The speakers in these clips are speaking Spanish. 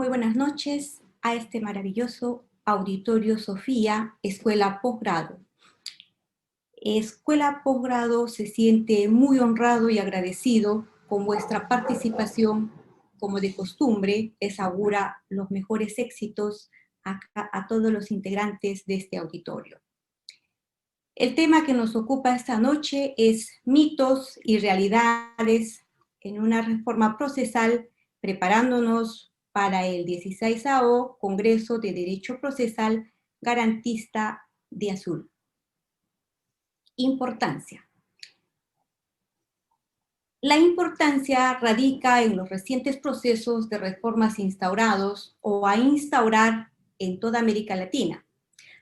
Muy buenas noches a este maravilloso auditorio Sofía, Escuela Posgrado. Escuela Posgrado se siente muy honrado y agradecido con vuestra participación. Como de costumbre, les augura los mejores éxitos a todos los integrantes de este auditorio. El tema que nos ocupa esta noche es mitos y realidades en una reforma procesal, preparándonos para el 16º Congreso de Derecho Procesal Garantista de Azul. Importancia. La importancia radica en los recientes procesos de reformas instaurados o a instaurar en toda América Latina,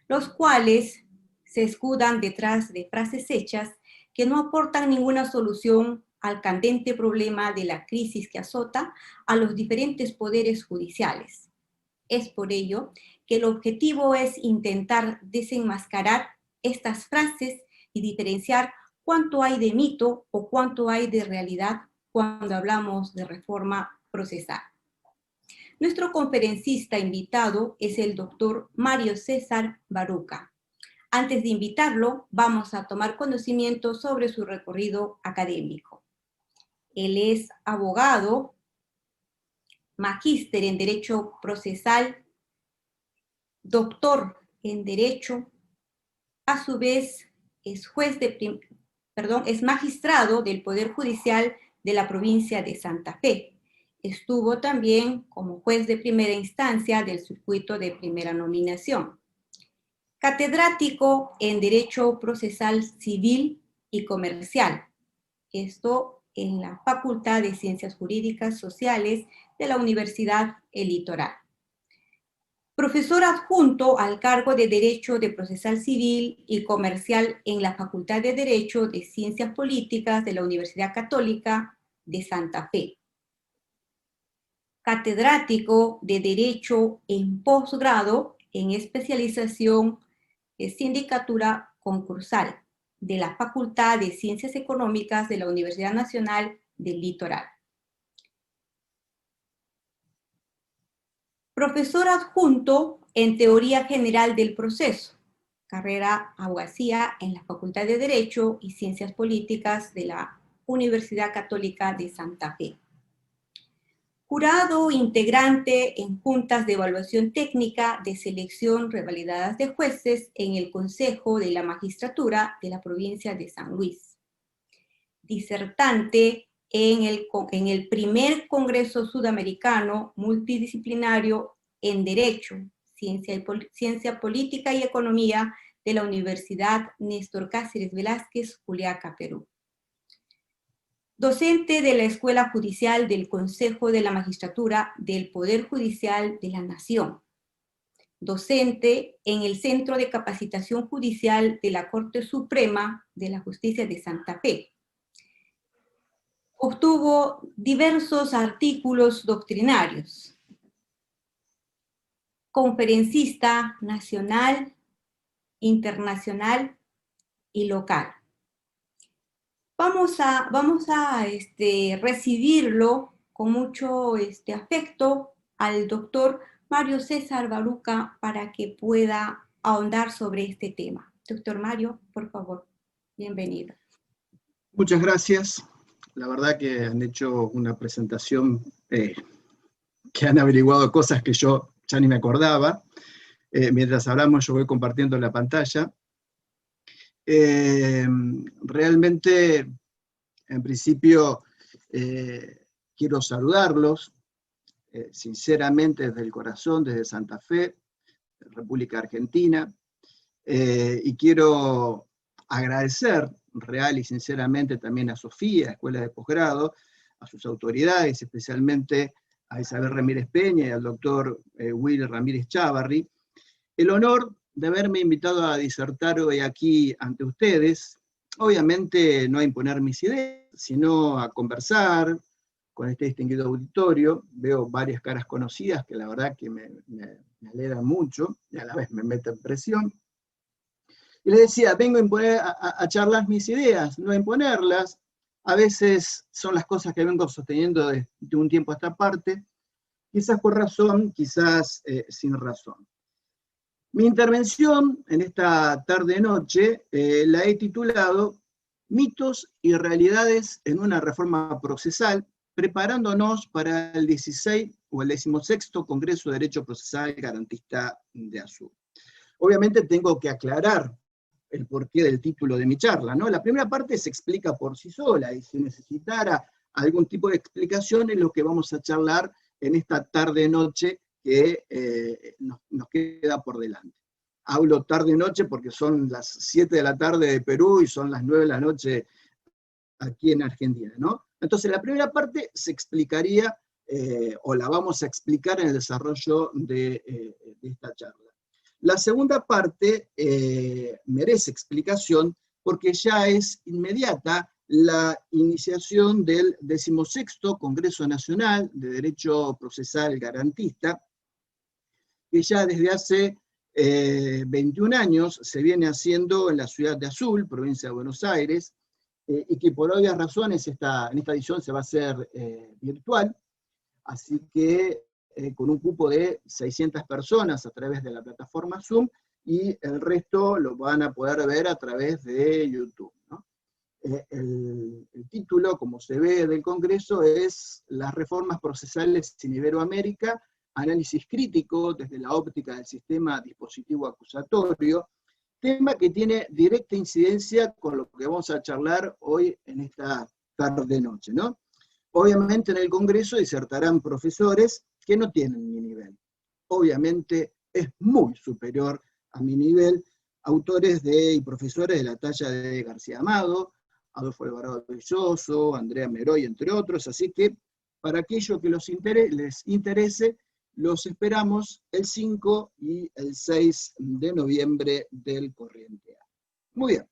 los cuales se escudan detrás de frases hechas que no aportan ninguna solución al candente problema de la crisis que azota a los diferentes poderes judiciales. Es por ello que el objetivo es intentar desenmascarar estas frases y diferenciar cuánto hay de mito o cuánto hay de realidad cuando hablamos de reforma procesal. Nuestro conferencista invitado es el doctor Mario César Baruca. Antes de invitarlo, vamos a tomar conocimiento sobre su recorrido académico. Él es abogado, magíster en Derecho Procesal, doctor en Derecho, a su vez es es magistrado del Poder Judicial de la provincia de Santa Fe. Estuvo también como juez de primera instancia del circuito de primera nominación. Catedrático en Derecho Procesal Civil y Comercial. Esto en la Facultad de Ciencias Jurídicas Sociales de la Universidad El Litoral. Profesor adjunto al cargo de Derecho de Procesal Civil y Comercial en la Facultad de Derecho de Ciencias Políticas de la Universidad Católica de Santa Fe. Catedrático de Derecho en posgrado en especialización de sindicatura concursal de la Facultad de Ciencias Económicas de la Universidad Nacional del Litoral. Profesor adjunto en Teoría General del Proceso, carrera abogacía en la Facultad de Derecho y Ciencias Políticas de la Universidad Católica de Santa Fe. Jurado integrante en juntas de evaluación técnica de selección revalidadas de jueces en el Consejo de la Magistratura de la provincia de San Luis. Disertante en el primer Congreso Sudamericano Multidisciplinario en Derecho, Ciencia Política y Economía de la Universidad Néstor Cáceres Velázquez, Juliaca, Perú. Docente de la Escuela Judicial del Consejo de la Magistratura del Poder Judicial de la Nación. Docente en el Centro de Capacitación Judicial de la Corte Suprema de la Justicia de Santa Fe. Obtuvo diversos artículos doctrinarios. Conferencista nacional, internacional y local. Vamos a recibirlo con mucho afecto al doctor Mario César Baruca para que pueda ahondar sobre este tema. Doctor Mario, por favor, bienvenido. Muchas gracias. La verdad que han hecho una presentación que han averiguado cosas que yo ya ni me acordaba. Mientras hablamos yo voy compartiendo la pantalla. Realmente, en principio, quiero saludarlos, sinceramente desde el corazón, desde Santa Fe, República Argentina, y quiero agradecer real y sinceramente también a Sofía, Escuela de Posgrado, a sus autoridades, especialmente a Isabel Ramírez Peña y al doctor Will Ramírez Chávarri, el honor de haberme invitado a disertar hoy aquí ante ustedes, obviamente no a imponer mis ideas, sino a conversar con este distinguido auditorio. Veo varias caras conocidas que la verdad que me alegran mucho y a la vez me meten presión. Y les decía, vengo a charlar mis ideas, no a imponerlas. A veces son las cosas que vengo sosteniendo de un tiempo a esta parte, quizás por razón, quizás sin razón. Mi intervención en esta tarde-noche la he titulado Mitos y realidades en una reforma procesal, preparándonos para el 16 o el 16º Congreso de Derecho Procesal Garantista de ASUR. Obviamente tengo que aclarar el porqué del título de mi charla, ¿no? La primera parte se explica por sí sola, y si necesitara algún tipo de explicación es lo que vamos a charlar en esta tarde-noche que nos queda por delante. Hablo tarde-noche porque son las 7 de la tarde de Perú y son las 9 de la noche aquí en Argentina, ¿no? Entonces la primera parte se explicaría, o la vamos a explicar en el desarrollo de esta charla. La segunda parte merece explicación porque ya es inmediata la iniciación del 16º Congreso Nacional de Derecho Procesal Garantista, que ya desde hace 21 años se viene haciendo en la ciudad de Azul, provincia de Buenos Aires, y que por obvias razones en esta edición se va a hacer virtual, así que con un cupo de 600 personas a través de la plataforma Zoom, y el resto lo van a poder ver a través de YouTube, ¿no? El título, como se ve del Congreso, es Las reformas procesales en Iberoamérica, análisis crítico desde la óptica del sistema dispositivo acusatorio, tema que tiene directa incidencia con lo que vamos a charlar hoy en esta tarde-noche, ¿no? Obviamente en el Congreso disertarán profesores que no tienen mi nivel. Obviamente es muy superior a mi nivel, autores y profesores de la talla de García Amado, Adolfo Alvarado Belloso, Andrea Meroy, entre otros, así que para aquello que les interese, los esperamos el 5 y el 6 de noviembre del corriente año. Muy bien.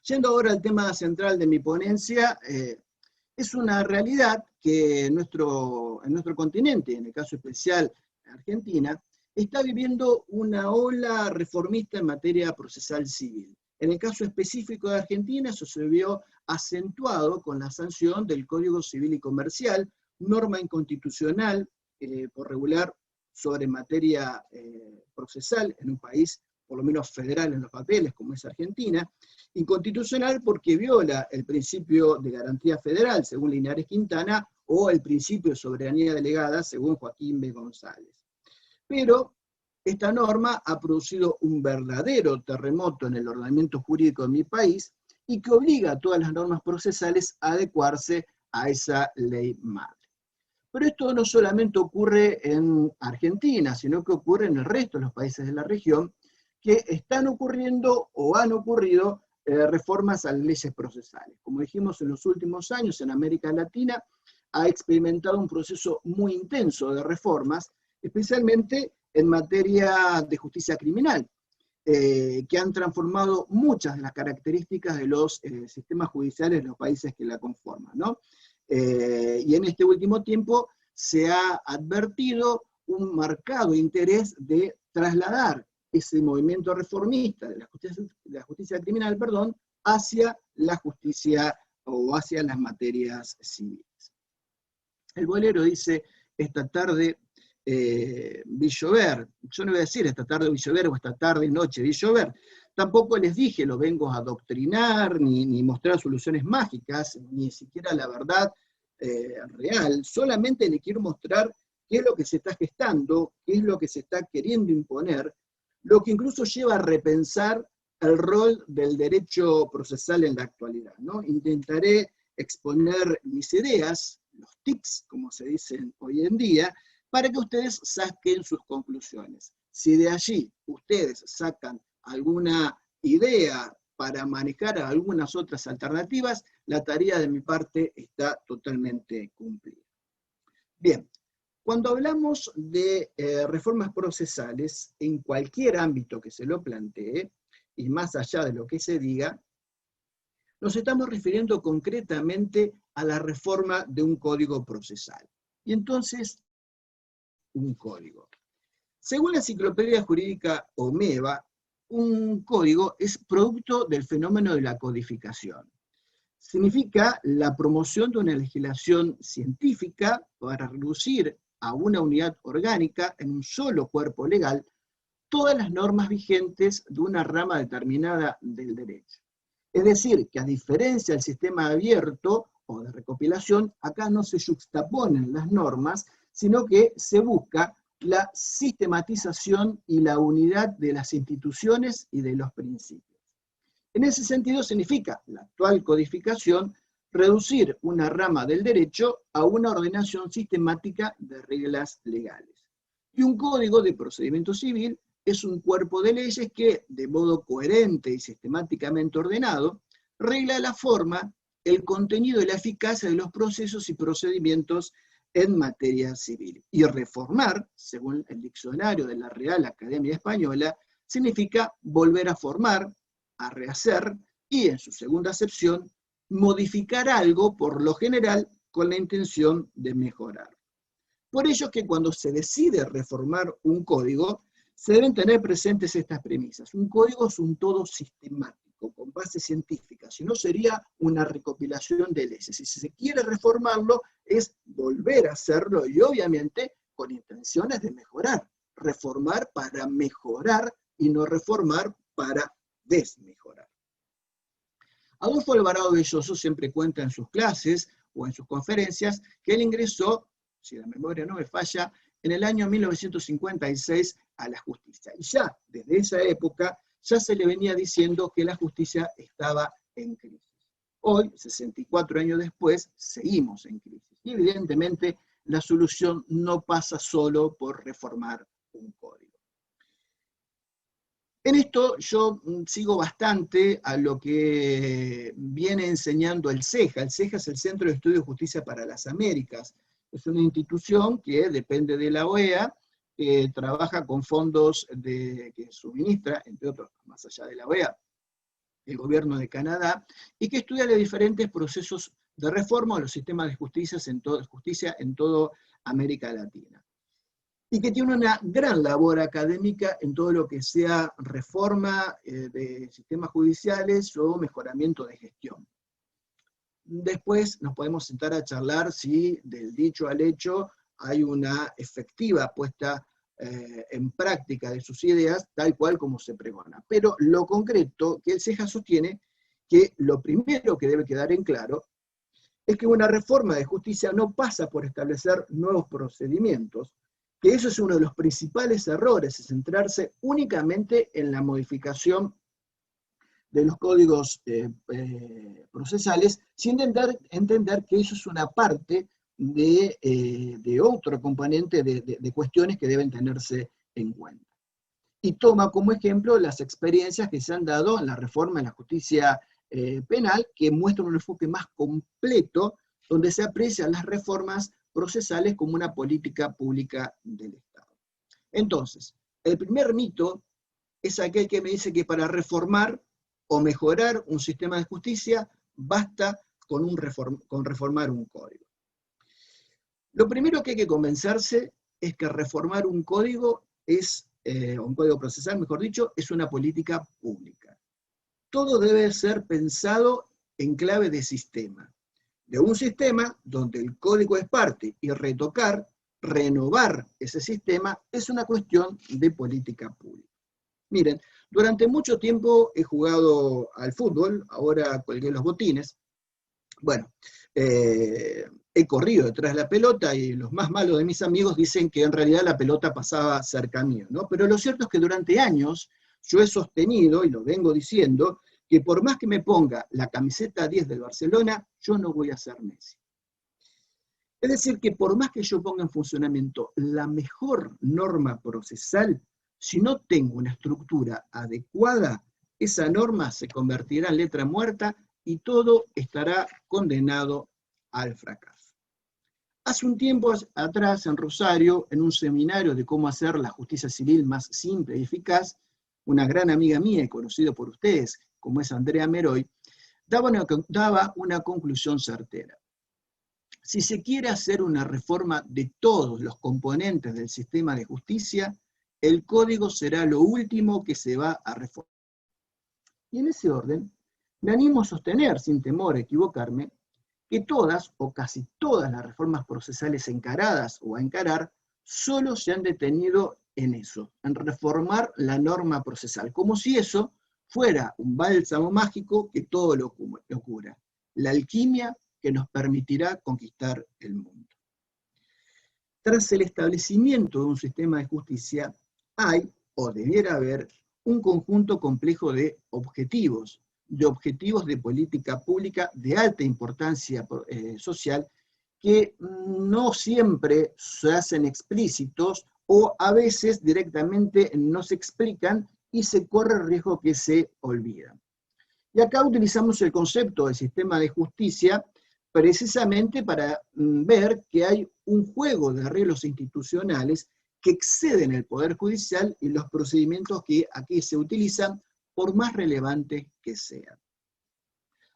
Yendo ahora al tema central de mi ponencia, es una realidad que en nuestro continente, en el caso especial Argentina, está viviendo una ola reformista en materia procesal civil. En el caso específico de Argentina, eso se vio acentuado con la sanción del Código Civil y Comercial, norma inconstitucional por regular sobre materia procesal en un país, por lo menos federal en los papeles, como es Argentina, inconstitucional porque viola el principio de garantía federal, según Linares Quintana, o el principio de soberanía delegada, según Joaquín B. González. Pero esta norma ha producido un verdadero terremoto en el ordenamiento jurídico de mi país y que obliga a todas las normas procesales a adecuarse a esa ley madre. Pero esto no solamente ocurre en Argentina, sino que ocurre en el resto de los países de la región, que están ocurriendo o han ocurrido reformas a las leyes procesales. Como dijimos, en los últimos años en América Latina ha experimentado un proceso muy intenso de reformas, especialmente en materia de justicia criminal, que han transformado muchas de las características de los sistemas judiciales de los países que la conforman, ¿no? Y en este último tiempo se ha advertido un marcado interés de trasladar ese movimiento reformista de la justicia criminal, hacia la justicia o hacia las materias civiles. El bolero dice, esta tarde vi llover. Yo no voy a decir esta tarde vi llover o esta tarde noche vi llover. Tampoco les dije lo vengo a adoctrinar, ni mostrar soluciones mágicas, ni siquiera la verdad real. Solamente le quiero mostrar qué es lo que se está gestando, qué es lo que se está queriendo imponer, lo que incluso lleva a repensar el rol del derecho procesal en la actualidad, ¿no? Intentaré exponer mis ideas, los tics, como se dicen hoy en día, para que ustedes saquen sus conclusiones. Si de allí ustedes sacan alguna idea para manejar algunas otras alternativas, la tarea de mi parte está totalmente cumplida. Bien, cuando hablamos de reformas procesales, en cualquier ámbito que se lo plantee, y más allá de lo que se diga, nos estamos refiriendo concretamente a la reforma de un código procesal. Y entonces, un código. Según la Enciclopedia Jurídica OMEVA, un código es producto del fenómeno de la codificación. Significa la promoción de una legislación científica para reducir a una unidad orgánica, en un solo cuerpo legal, todas las normas vigentes de una rama determinada del derecho. Es decir, que a diferencia del sistema abierto o de recopilación, acá no se yuxtaponen las normas, sino que se busca la sistematización y la unidad de las instituciones y de los principios. En ese sentido significa la actual codificación reducir una rama del derecho a una ordenación sistemática de reglas legales. Y un código de procedimiento civil es un cuerpo de leyes que, de modo coherente y sistemáticamente ordenado, regla la forma, el contenido y la eficacia de los procesos y procedimientos en materia civil. Y reformar, según el diccionario de la Real Academia Española, significa volver a formar, a rehacer y, en su segunda acepción, modificar algo, por lo general, con la intención de mejorar. Por ello es que cuando se decide reformar un código, se deben tener presentes estas premisas. Un código es un todo sistemático, con base científica, si no sería una recopilación de leyes. Si se quiere reformarlo, es volver a hacerlo y obviamente con intenciones de mejorar. Reformar para mejorar y no reformar para desmejorar. Adolfo Alvarado Belloso siempre cuenta en sus clases o en sus conferencias que él ingresó, si la memoria no me falla, en el año 1956 a la justicia. Y ya desde esa época ya se le venía diciendo que la justicia estaba en crisis. Hoy, 64 años después, seguimos en crisis. Y evidentemente la solución no pasa solo por reformar un código. En esto yo sigo bastante a lo que viene enseñando el CEJA. El CEJA es el Centro de Estudio de Justicia para las Américas. Es una institución que depende de la OEA, que trabaja con fondos que suministra, entre otros, más allá de la OEA, el gobierno de Canadá, y que estudia los diferentes procesos de reforma de los sistemas de justicia en toda América Latina. Y que tiene una gran labor académica en todo lo que sea reforma de sistemas judiciales o mejoramiento de gestión. Después nos podemos sentar a charlar si del dicho al hecho hay una efectiva puesta en práctica de sus ideas, tal cual como se pregona. Pero lo concreto que el CEJA sostiene que lo primero que debe quedar en claro es que una reforma de justicia no pasa por establecer nuevos procedimientos, que eso es uno de los principales errores, es centrarse únicamente en la modificación de los códigos procesales, sin entender que eso es una parte de otro componente de cuestiones que deben tenerse en cuenta. Y toma como ejemplo las experiencias que se han dado en la reforma de la justicia penal, que muestran un enfoque más completo, donde se aprecian las reformas procesales como una política pública del Estado. Entonces, el primer mito es aquel que me dice que para reformar o mejorar un sistema de justicia basta con reformar un código. Lo primero que hay que convencerse es que reformar un código un código procesal, mejor dicho, es una política pública. Todo debe ser pensado en clave de sistema. De un sistema donde el código es parte y renovar ese sistema es una cuestión de política pública. Miren, durante mucho tiempo he jugado al fútbol, ahora colgué los botines. Bueno, he corrido detrás de la pelota y los más malos de mis amigos dicen que en realidad la pelota pasaba cerca mío, ¿no? Pero lo cierto es que durante años yo he sostenido, y lo vengo diciendo, que por más que me ponga la camiseta 10 del Barcelona, yo no voy a ser Messi. Es decir, que por más que yo ponga en funcionamiento la mejor norma procesal, si no tengo una estructura adecuada, esa norma se convertirá en letra muerta y todo estará condenado al fracaso. Hace un tiempo atrás, en Rosario, en un seminario de cómo hacer la justicia civil más simple y eficaz, una gran amiga mía y conocida por ustedes, como es Andrea Meroy, daba una conclusión certera. Si se quiere hacer una reforma de todos los componentes del sistema de justicia, el código será lo último que se va a reformar. Y en ese orden, me animo a sostener, sin temor a equivocarme, que todas o casi todas las reformas procesales encaradas o a encarar solo se han detenido en eso, en reformar la norma procesal, como si eso fuera un bálsamo mágico que todo lo cura, la alquimia que nos permitirá conquistar el mundo. Tras el establecimiento de un sistema de justicia, hay, o debiera haber, un conjunto complejo de objetivos de política pública de alta importancia social, que no siempre se hacen explícitos o a veces directamente no se explican y se corre el riesgo que se olvidan. Y acá utilizamos el concepto de sistema de justicia precisamente para ver que hay un juego de arreglos institucionales que exceden el Poder Judicial y los procedimientos que aquí se utilizan, por más relevantes que sean.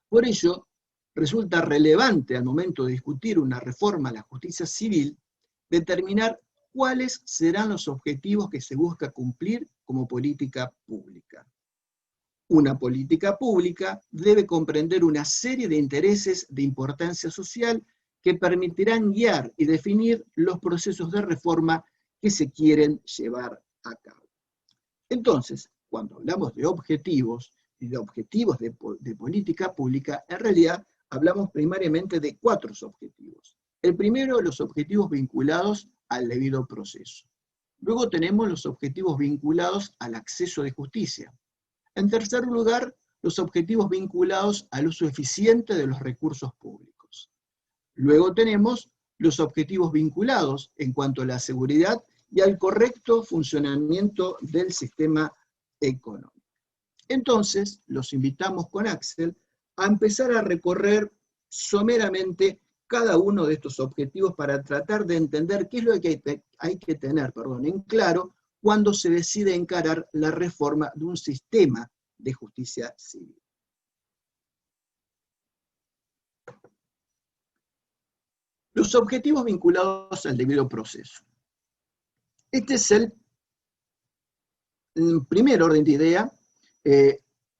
Por ello, resulta relevante al momento de discutir una reforma a la justicia civil, determinar cuáles serán los objetivos que se busca cumplir como política pública. Una política pública debe comprender una serie de intereses de importancia social que permitirán guiar y definir los procesos de reforma que se quieren llevar a cabo. Entonces, cuando hablamos de objetivos y de objetivos de política pública, en realidad hablamos primariamente de 4 objetivos. El primero, los objetivos vinculados al debido proceso. Luego tenemos los objetivos vinculados al acceso de justicia. En tercer lugar, los objetivos vinculados al uso eficiente de los recursos públicos. Luego tenemos los objetivos vinculados en cuanto a la seguridad y al correcto funcionamiento del sistema económico. Entonces, los invitamos con Axel a empezar a recorrer someramente cada uno de estos objetivos para tratar de entender qué es lo que hay que tener en claro cuando se decide encarar la reforma de un sistema de justicia civil. Los objetivos vinculados al debido proceso. Este es el primer orden de idea,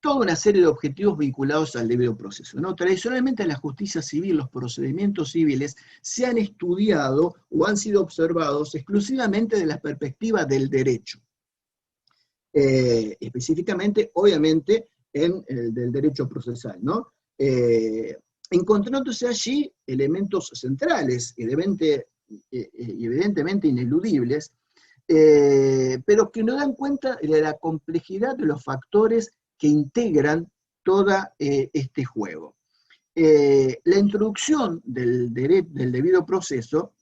toda una serie de objetivos vinculados al debido proceso, ¿no? Tradicionalmente en la justicia civil, los procedimientos civiles se han estudiado o han sido observados exclusivamente desde la perspectiva del derecho. Específicamente, obviamente, en el del derecho procesal, ¿no? Encontrándose allí elementos centrales, evidentemente ineludibles, pero que no dan cuenta de la complejidad de los factores que integran todo este juego. La introducción del debido proceso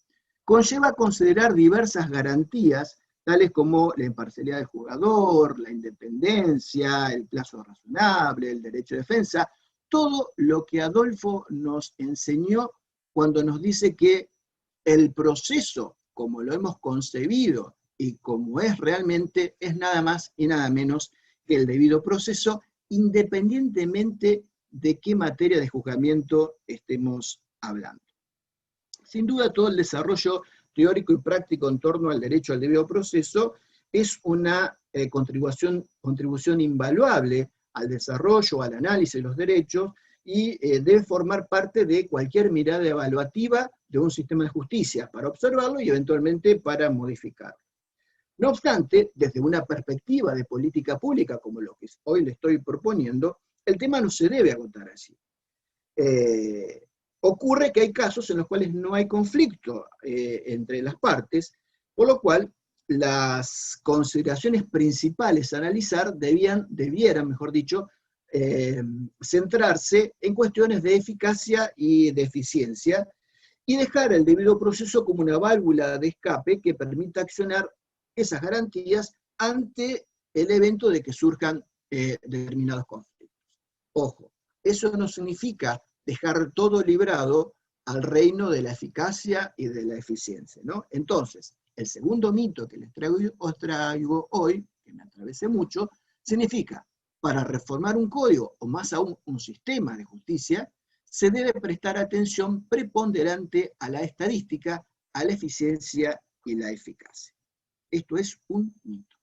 conlleva considerar diversas garantías, tales como la imparcialidad del juzgador, la independencia, el plazo razonable, el derecho de defensa, todo lo que Adolfo nos enseñó cuando nos dice que el proceso, como lo hemos concebido y como es realmente, es nada más y nada menos que el debido proceso, independientemente de qué materia de juzgamiento estemos hablando. Sin duda, todo el desarrollo teórico y práctico en torno al derecho al debido proceso es una contribución invaluable al desarrollo, al análisis de los derechos, y debe formar parte de cualquier mirada evaluativa de un sistema de justicia, para observarlo y eventualmente para modificarlo. No obstante, desde una perspectiva de política pública, como lo que hoy le estoy proponiendo, el tema no se debe agotar así. Ocurre que hay casos en los cuales no hay conflicto entre las partes, por lo cual las consideraciones principales a analizar debieran, mejor dicho, centrarse en cuestiones de eficacia y de eficiencia, y dejar el debido proceso como una válvula de escape que permita accionar esas garantías ante el evento de que surjan determinados conflictos. Ojo, eso no significa dejar todo librado al reino de la eficacia y de la eficiencia, ¿no? Entonces, el segundo mito que os traigo hoy, que me atravesé mucho, significa, para reformar un código, o más aún un sistema de justicia, se debe prestar atención preponderante a la estadística, a la eficiencia y la eficacia. Esto es un mito.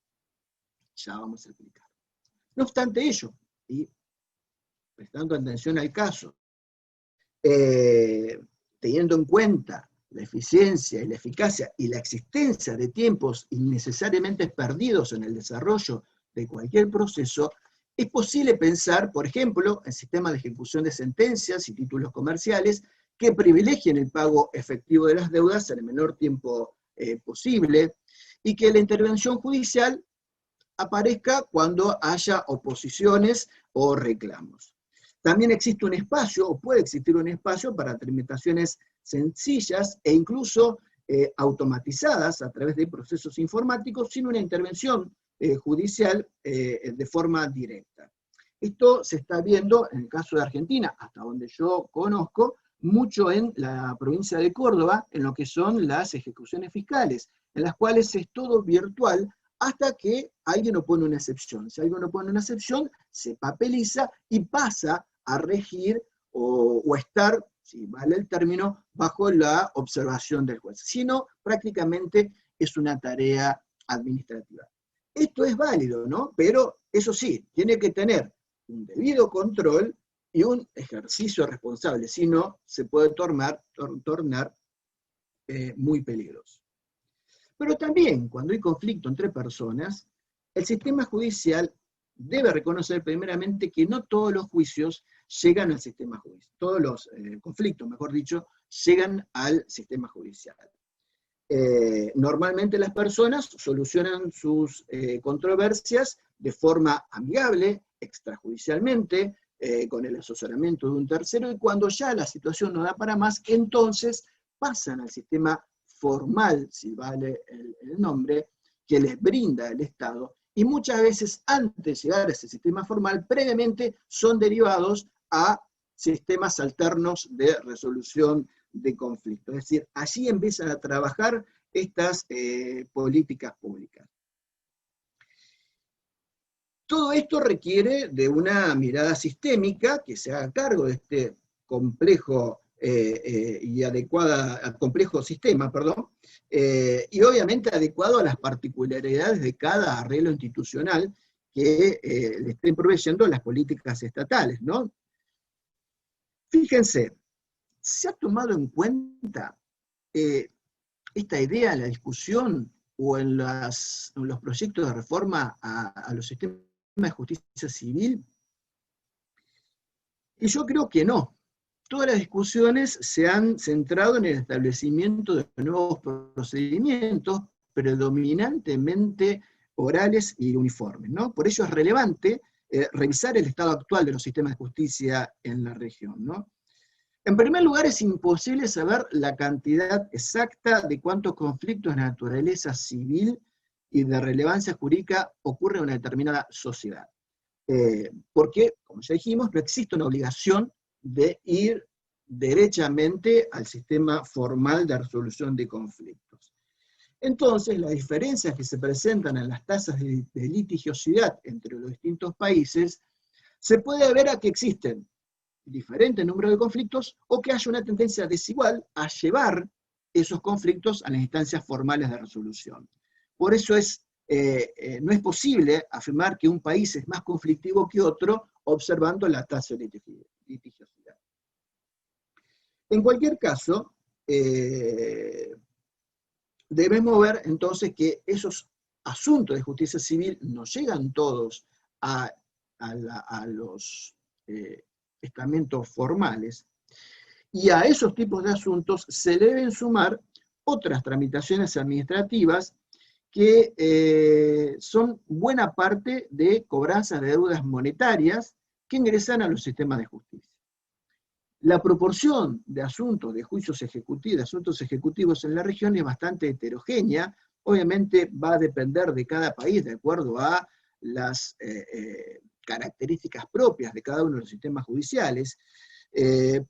Ya vamos a explicar. No obstante ello, y prestando atención al caso, teniendo en cuenta la eficiencia y la eficacia y la existencia de tiempos innecesariamente perdidos en el desarrollo de cualquier proceso, es posible pensar, por ejemplo, en sistemas de ejecución de sentencias y títulos comerciales que privilegien el pago efectivo de las deudas en el menor tiempo posible, y que la intervención judicial aparezca cuando haya oposiciones o reclamos. También existe un espacio, o puede existir un espacio, para tramitaciones sencillas e incluso automatizadas a través de procesos informáticos sin una intervención judicial de forma directa. Esto se está viendo en el caso de Argentina, hasta donde yo conozco, mucho en la provincia de Córdoba, en lo que son las ejecuciones fiscales, en las cuales es todo virtual, hasta que alguien opone una excepción. Si alguien opone una excepción, se papeliza y pasa a regir o estar, si vale el término, bajo la observación del juez. Si no, prácticamente es una tarea administrativa. Esto es válido, ¿no? Pero eso sí, tiene que tener un debido control y un ejercicio responsable, si no, se puede tornar muy peligroso. Pero también, cuando hay conflicto entre personas, el sistema judicial debe reconocer primeramente que no todos los juicios llegan al sistema judicial, todos los conflictos, mejor dicho, llegan al sistema judicial. Normalmente las personas solucionan sus controversias de forma amigable, extrajudicialmente, con el asesoramiento de un tercero, y cuando ya la situación no da para más, entonces pasan al sistema formal, si vale el nombre, que les brinda el Estado, y muchas veces antes de llegar a ese sistema formal, previamente son derivados a sistemas alternos de resolución de conflictos. Es decir, allí empiezan a trabajar estas políticas públicas. Todo esto requiere de una mirada sistémica que se haga cargo de este complejo complejo sistema, y obviamente adecuado a las particularidades de cada arreglo institucional que le estén proveyendo las políticas estatales, ¿no? Fíjense, ¿se ha tomado en cuenta esta idea en la discusión o en los proyectos de reforma a los sistemas de justicia civil? Y yo creo que no. Todas las discusiones se han centrado en el establecimiento de nuevos procedimientos, predominantemente orales y uniformes, ¿no? Por ello es relevante revisar el estado actual de los sistemas de justicia en la región, ¿no? En primer lugar, es imposible saber la cantidad exacta de cuántos conflictos de naturaleza civil y de relevancia jurídica ocurren en una determinada sociedad. Porque, como ya dijimos, no existe una obligación de ir derechamente al sistema formal de resolución de conflictos. Entonces, las diferencias que se presentan en las tasas de litigiosidad entre los distintos países se puede ver a que existen diferentes números de conflictos o que haya una tendencia desigual a llevar esos conflictos a las instancias formales de resolución. Por eso no es posible afirmar que un país es más conflictivo que otro observando la tasa de litigiosidad. En cualquier caso, debemos ver entonces que esos asuntos de justicia civil no llegan todos a los estamentos formales, y a esos tipos de asuntos se deben sumar otras tramitaciones administrativas que son buena parte de cobranzas de deudas monetarias que ingresan a los sistemas de justicia. La proporción de asuntos de juicios ejecutivos, de asuntos ejecutivos en la región es bastante heterogénea. Obviamente va a depender de cada país de acuerdo a las características propias de cada uno de los sistemas judiciales,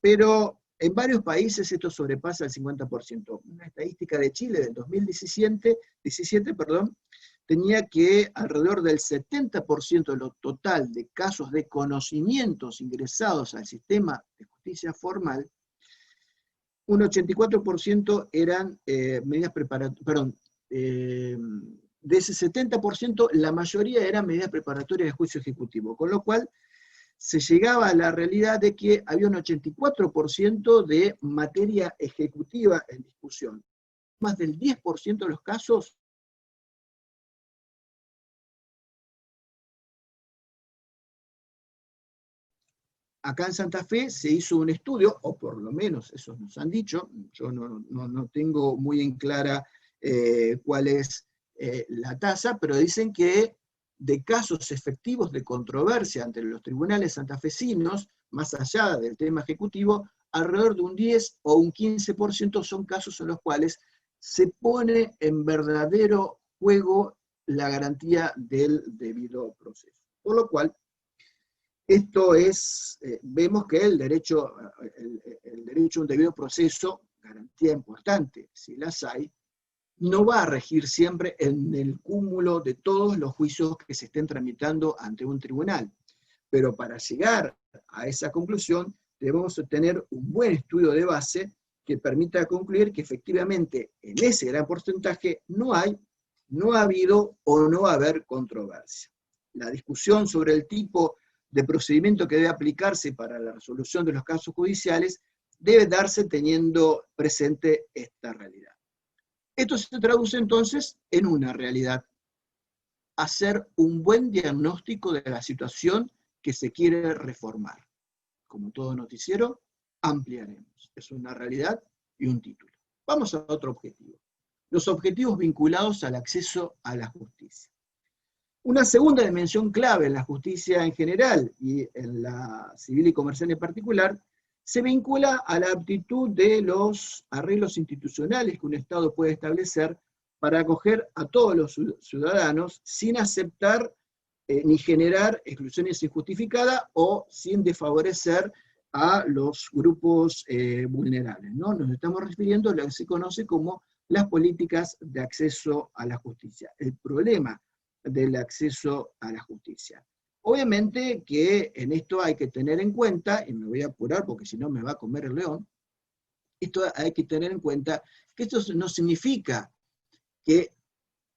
pero en varios países esto sobrepasa el 50%. Una estadística de Chile del 2017 tenía que alrededor del 70% de lo total de casos de conocimientos ingresados al sistema de justicia formal, un 84% eran medidas preparatorias, de ese 70%, la mayoría eran medidas preparatorias de juicio ejecutivo, con lo cual se llegaba a la realidad de que había un 84% de materia ejecutiva en discusión. Más del 10% de los casos acá en Santa Fe se hizo un estudio, o por lo menos eso nos han dicho, yo no tengo muy en clara cuál es la tasa, pero dicen que de casos efectivos de controversia ante los tribunales santafesinos, más allá del tema ejecutivo, alrededor de un 10 o un 15% son casos en los cuales se pone en verdadero juego la garantía del debido proceso. Por lo cual, esto es, vemos que el derecho a un debido proceso, garantía importante, si las hay, no va a regir siempre en el cúmulo de todos los juicios que se estén tramitando ante un tribunal. Pero para llegar a esa conclusión, debemos tener un buen estudio de base que permita concluir que efectivamente en ese gran porcentaje no ha habido o no va a haber controversia. La discusión sobre el tipo de procedimiento que debe aplicarse para la resolución de los casos judiciales debe darse teniendo presente esta realidad. Esto se traduce entonces en una realidad: hacer un buen diagnóstico de la situación que se quiere reformar. Como todo noticiero, ampliaremos. Es una realidad y un título. Vamos a otro objetivo. Los objetivos vinculados al acceso a la justicia. Una segunda dimensión clave en la justicia en general y en la civil y comercial en particular se vincula a la aptitud de los arreglos institucionales que un Estado puede establecer para acoger a todos los ciudadanos sin aceptar ni generar exclusiones injustificadas o sin desfavorecer a los grupos vulnerables, ¿no? Nos estamos refiriendo a lo que se conoce como las políticas de acceso a la justicia. El problema del acceso a la justicia. Obviamente que en esto hay que tener en cuenta, y me voy a apurar porque si no me va a comer el león, esto hay que tener en cuenta que esto no significa que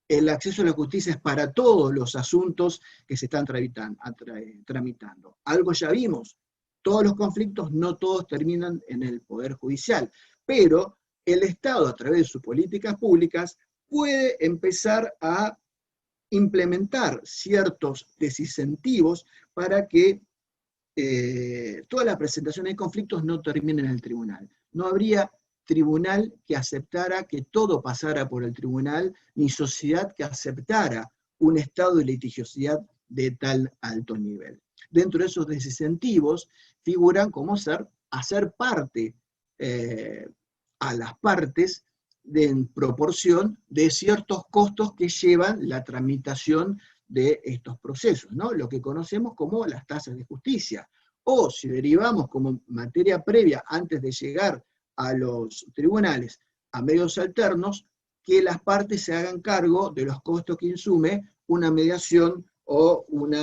el acceso a la justicia es para todos los asuntos que se están tramitando. Algo ya vimos, todos los conflictos no todos terminan en el Poder Judicial, pero el Estado a través de sus políticas públicas puede empezar a implementar ciertos desincentivos para que todas las presentaciones de conflictos no terminen en el tribunal. No habría tribunal que aceptara que todo pasara por el tribunal, ni sociedad que aceptara un estado de litigiosidad de tal alto nivel. Dentro de esos desincentivos figuran como hacer parte a las partes en proporción de ciertos costos que llevan la tramitación de estos procesos, ¿no? Lo que conocemos como las tasas de justicia. O si derivamos como materia previa antes de llegar a los tribunales a medios alternos, que las partes se hagan cargo de los costos que insume una mediación o un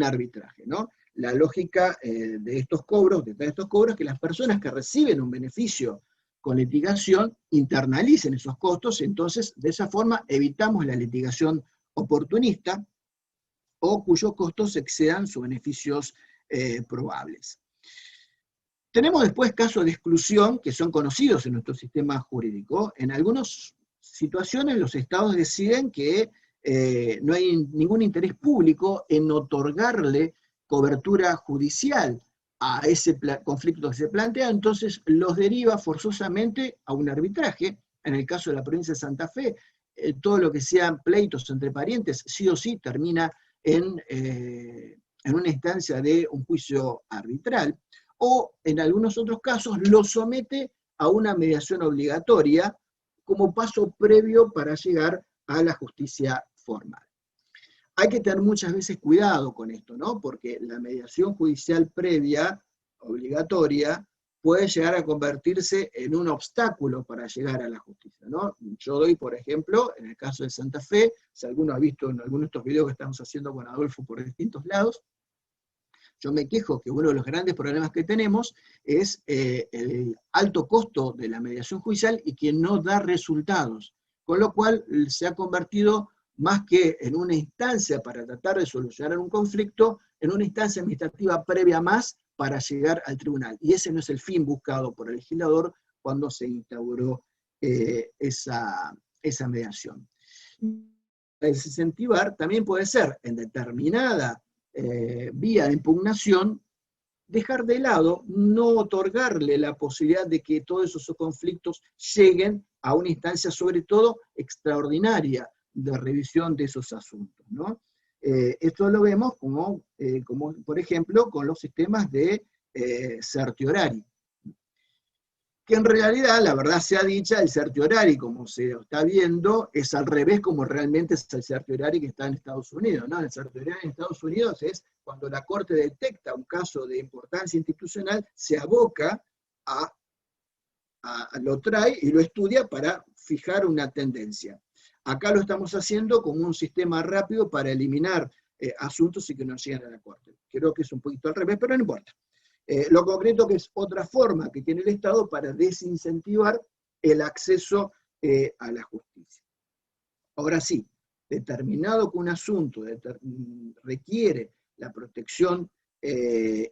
arbitraje, ¿no? La lógica de estos cobros, es que las personas que reciben un beneficio con litigación internalicen esos costos, entonces de esa forma evitamos la litigación oportunista o cuyos costos excedan sus beneficios probables. Tenemos después casos de exclusión que son conocidos en nuestro sistema jurídico. En algunas situaciones los estados deciden que no hay ningún interés público en otorgarle cobertura judicial a ese conflicto que se plantea, entonces los deriva forzosamente a un arbitraje. En el caso de la provincia de Santa Fe, todo lo que sean pleitos entre parientes, sí o sí termina en una instancia de un juicio arbitral, o en algunos otros casos lo somete a una mediación obligatoria como paso previo para llegar a la justicia formal. Hay que tener muchas veces cuidado con esto, ¿no? Porque la mediación judicial previa, obligatoria, puede llegar a convertirse en un obstáculo para llegar a la justicia, ¿no? Yo doy, por ejemplo, en el caso de Santa Fe, si alguno ha visto en alguno de estos videos que estamos haciendo con Adolfo por distintos lados, yo me quejo que uno de los grandes problemas que tenemos es el alto costo de la mediación judicial y que no da resultados, con lo cual se ha convertido más que en una instancia para tratar de solucionar un conflicto, en una instancia administrativa previa más para llegar al tribunal. Y ese no es el fin buscado por el legislador cuando se instauró esa mediación. Desincentivar también puede ser, en determinada vía de impugnación, dejar de lado, no otorgarle la posibilidad de que todos esos conflictos lleguen a una instancia, sobre todo, extraordinaria de revisión de esos asuntos, ¿no? Esto lo vemos como, por ejemplo, con los sistemas de certiorari, que en realidad, la verdad sea dicha, el certiorari, como se está viendo, es al revés como realmente es el certiorari que está en Estados Unidos, ¿no? El certiorari en Estados Unidos es cuando la Corte detecta un caso de importancia institucional, se aboca lo trae y lo estudia para fijar una tendencia. Acá lo estamos haciendo como un sistema rápido para eliminar asuntos y que no lleguen a la Corte. Creo que es un poquito al revés, pero no importa. Lo concreto que es otra forma que tiene el Estado para desincentivar el acceso a la justicia. Ahora sí, determinado que un asunto requiere la protección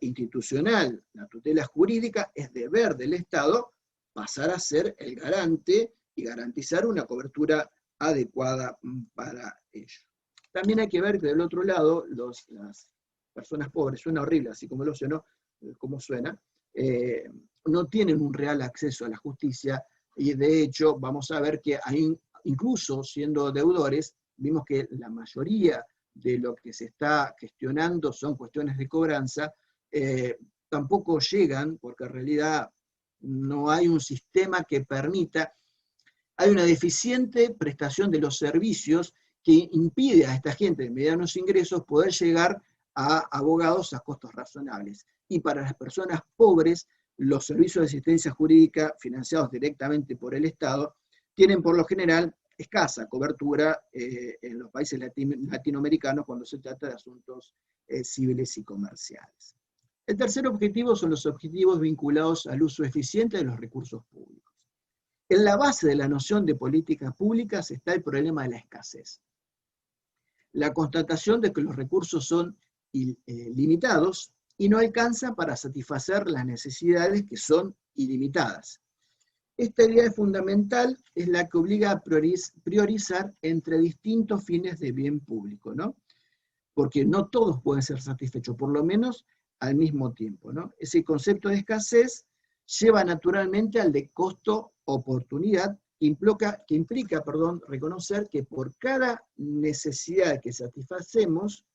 institucional, la tutela jurídica, es deber del Estado pasar a ser el garante y garantizar una cobertura adecuada para ello. También hay que ver que del otro lado, las personas pobres, suena horrible, así como lo suena, no tienen un real acceso a la justicia, y de hecho vamos a ver que hay, incluso siendo deudores, vimos que la mayoría de lo que se está gestionando son cuestiones de cobranza, tampoco llegan, porque en realidad no hay un sistema que permita, hay una deficiente prestación de los servicios que impide a esta gente de medianos ingresos poder llegar a abogados a costos razonables. Y para las personas pobres, los servicios de asistencia jurídica financiados directamente por el Estado tienen por lo general escasa cobertura en los países latinoamericanos cuando se trata de asuntos civiles y comerciales. El tercer objetivo son los objetivos vinculados al uso eficiente de los recursos públicos. En la base de la noción de políticas públicas está el problema de la escasez. La constatación de que los recursos son limitados y no alcanzan para satisfacer las necesidades que son ilimitadas. Esta idea fundamental es la que obliga a priorizar entre distintos fines de bien público, ¿no? Porque no todos pueden ser satisfechos, por lo menos al mismo tiempo, ¿no? Ese concepto de escasez lleva naturalmente al de costo-oportunidad, que implica, reconocer que por cada necesidad que satisfacemos,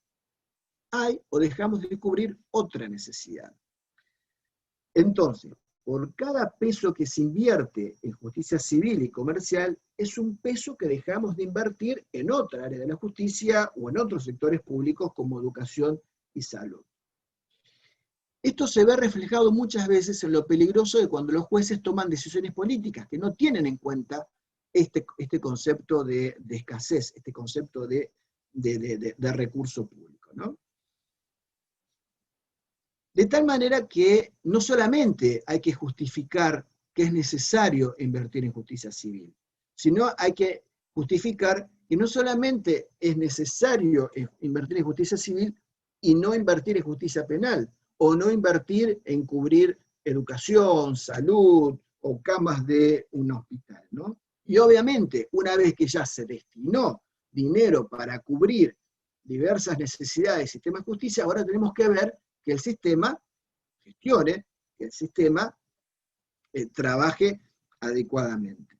hay o dejamos de cubrir otra necesidad. Entonces, por cada peso que se invierte en justicia civil y comercial, es un peso que dejamos de invertir en otra área de la justicia o en otros sectores públicos como educación y salud. Esto se ve reflejado muchas veces en lo peligroso de cuando los jueces toman decisiones políticas, que no tienen en cuenta este concepto de escasez, este concepto de recurso público, ¿no? De tal manera que no solamente hay que justificar que es necesario invertir en justicia civil, sino hay que justificar que no solamente es necesario invertir en justicia civil y no invertir en justicia penal, o no invertir en cubrir educación, salud o camas de un hospital, ¿no? Y obviamente, una vez que ya se destinó dinero para cubrir diversas necesidades del sistema de justicia, ahora tenemos que ver que el sistema gestione, que el sistema trabaje adecuadamente.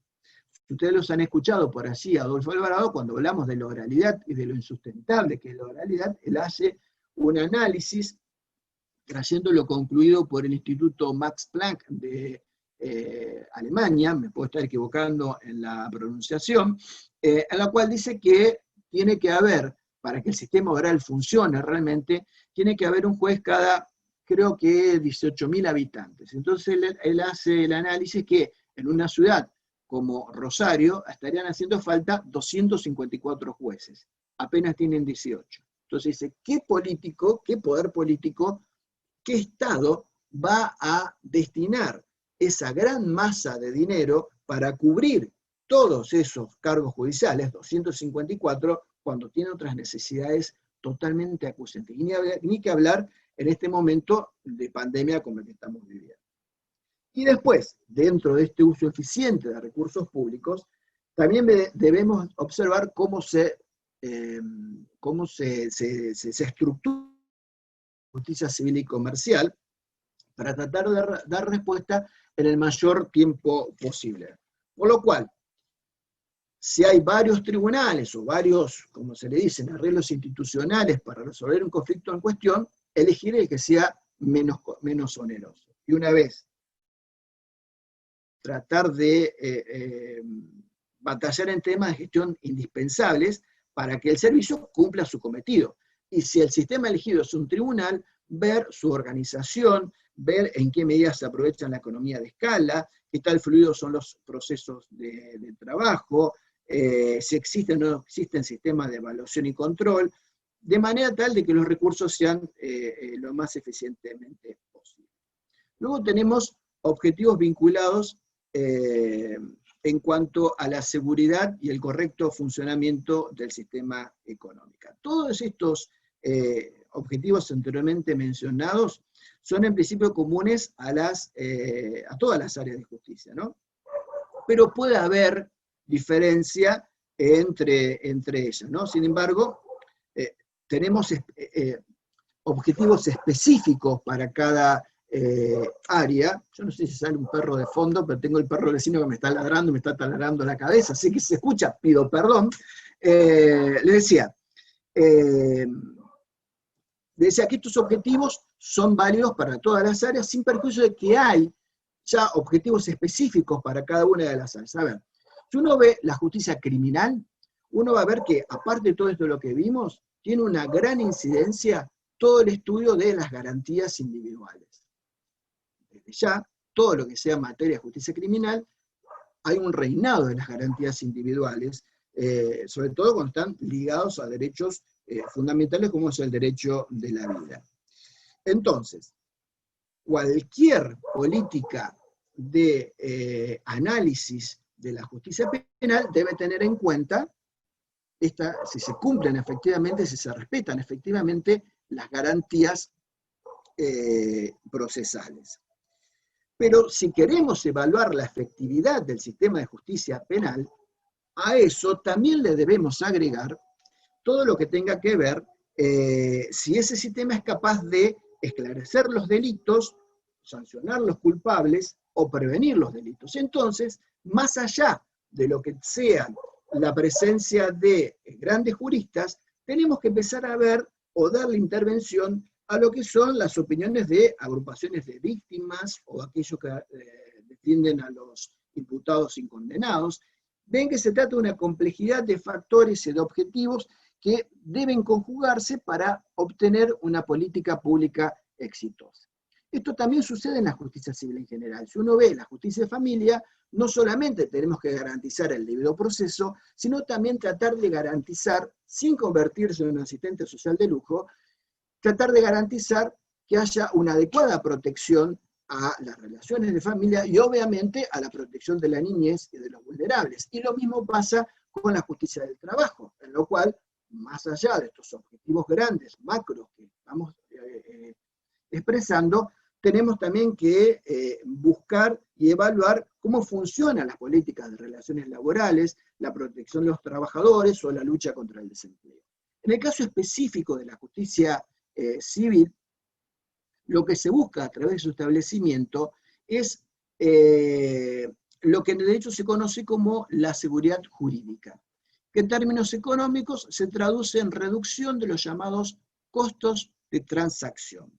Ustedes los han escuchado por allí, Adolfo Alvarado, cuando hablamos de la oralidad y de lo insustentable que es la oralidad, él hace un análisis trayéndolo concluido por el Instituto Max Planck de Alemania, me puedo estar equivocando en la pronunciación, en la cual dice que tiene que haber, para que el sistema oral funcione realmente, tiene que haber un juez cada, creo que 18.000 habitantes. Entonces él hace el análisis que en una ciudad como Rosario estarían haciendo falta 254 jueces, apenas tienen 18. Entonces dice, ¿qué político, qué poder político, qué Estado va a destinar esa gran masa de dinero para cubrir todos esos cargos judiciales, 254, cuando tiene otras necesidades totalmente acuciantes. Y ni que hablar en este momento de pandemia como el que estamos viviendo. Y después, dentro de este uso eficiente de recursos públicos, también debemos observar cómo se estructura la justicia civil y comercial para tratar de dar respuesta en el mayor tiempo posible. Por lo cual, si hay varios tribunales o varios, como se le dicen, arreglos institucionales para resolver un conflicto en cuestión, elegir el que sea menos oneroso. Y una vez tratar de batallar en temas de gestión indispensables para que el servicio cumpla su cometido. Y si el sistema elegido es un tribunal, ver su organización, ver en qué medida se aprovecha la economía de escala, qué tal fluidos son los procesos de trabajo, si existen o no existen sistemas de evaluación y control, de manera tal de que los recursos sean lo más eficientemente posible. Luego tenemos objetivos vinculados en cuanto a la seguridad y el correcto funcionamiento del sistema económico. Todos estos objetivos anteriormente mencionados son en principio comunes a todas las áreas de justicia, ¿no? Pero puede haber diferencia entre ellas, ¿no? Sin embargo, tenemos objetivos específicos para cada área. Yo no sé si sale un perro de fondo, pero tengo el perro vecino que me está ladrando, me está taladrando la cabeza, así que si se escucha, pido perdón. Le decía que estos objetivos son válidos para todas las áreas, sin perjuicio de que hay ya objetivos específicos para cada una de las áreas. A ver, si uno ve la justicia criminal, uno va a ver que, aparte de todo esto de lo que vimos, tiene una gran incidencia todo el estudio de las garantías individuales. Desde ya, todo lo que sea materia de justicia criminal, hay un reinado de las garantías individuales, sobre todo cuando están ligados a derechos fundamentales como es el derecho de la vida. Entonces, cualquier política de análisis de la justicia penal debe tener en cuenta si se cumplen efectivamente, si se respetan efectivamente las garantías procesales. Pero si queremos evaluar la efectividad del sistema de justicia penal, a eso también le debemos agregar todo lo que tenga que ver si ese sistema es capaz de esclarecer los delitos, sancionar los culpables o prevenir los delitos. Entonces, más allá de lo que sea la presencia de grandes juristas, tenemos que empezar a ver o darle intervención a lo que son las opiniones de agrupaciones de víctimas o aquellos que defienden a los imputados y condenados. Ven que se trata de una complejidad de factores y de objetivos que deben conjugarse para obtener una política pública exitosa. Esto también sucede en la justicia civil en general. Si uno ve la justicia de familia, no solamente tenemos que garantizar el debido proceso, sino también tratar de garantizar, sin convertirse en un asistente social de lujo, tratar de garantizar que haya una adecuada protección a las relaciones de familia y obviamente a la protección de la niñez y de los vulnerables. Y lo mismo pasa con la justicia del trabajo, en lo cual, más allá de estos objetivos grandes, macros que estamos expresando, tenemos también que buscar y evaluar cómo funcionan las políticas de relaciones laborales, la protección de los trabajadores o la lucha contra el desempleo. En el caso específico de la justicia civil, lo que se busca a través de su establecimiento es lo que en el derecho se conoce como la seguridad jurídica, que en términos económicos se traduce en reducción de los llamados costos de transacción.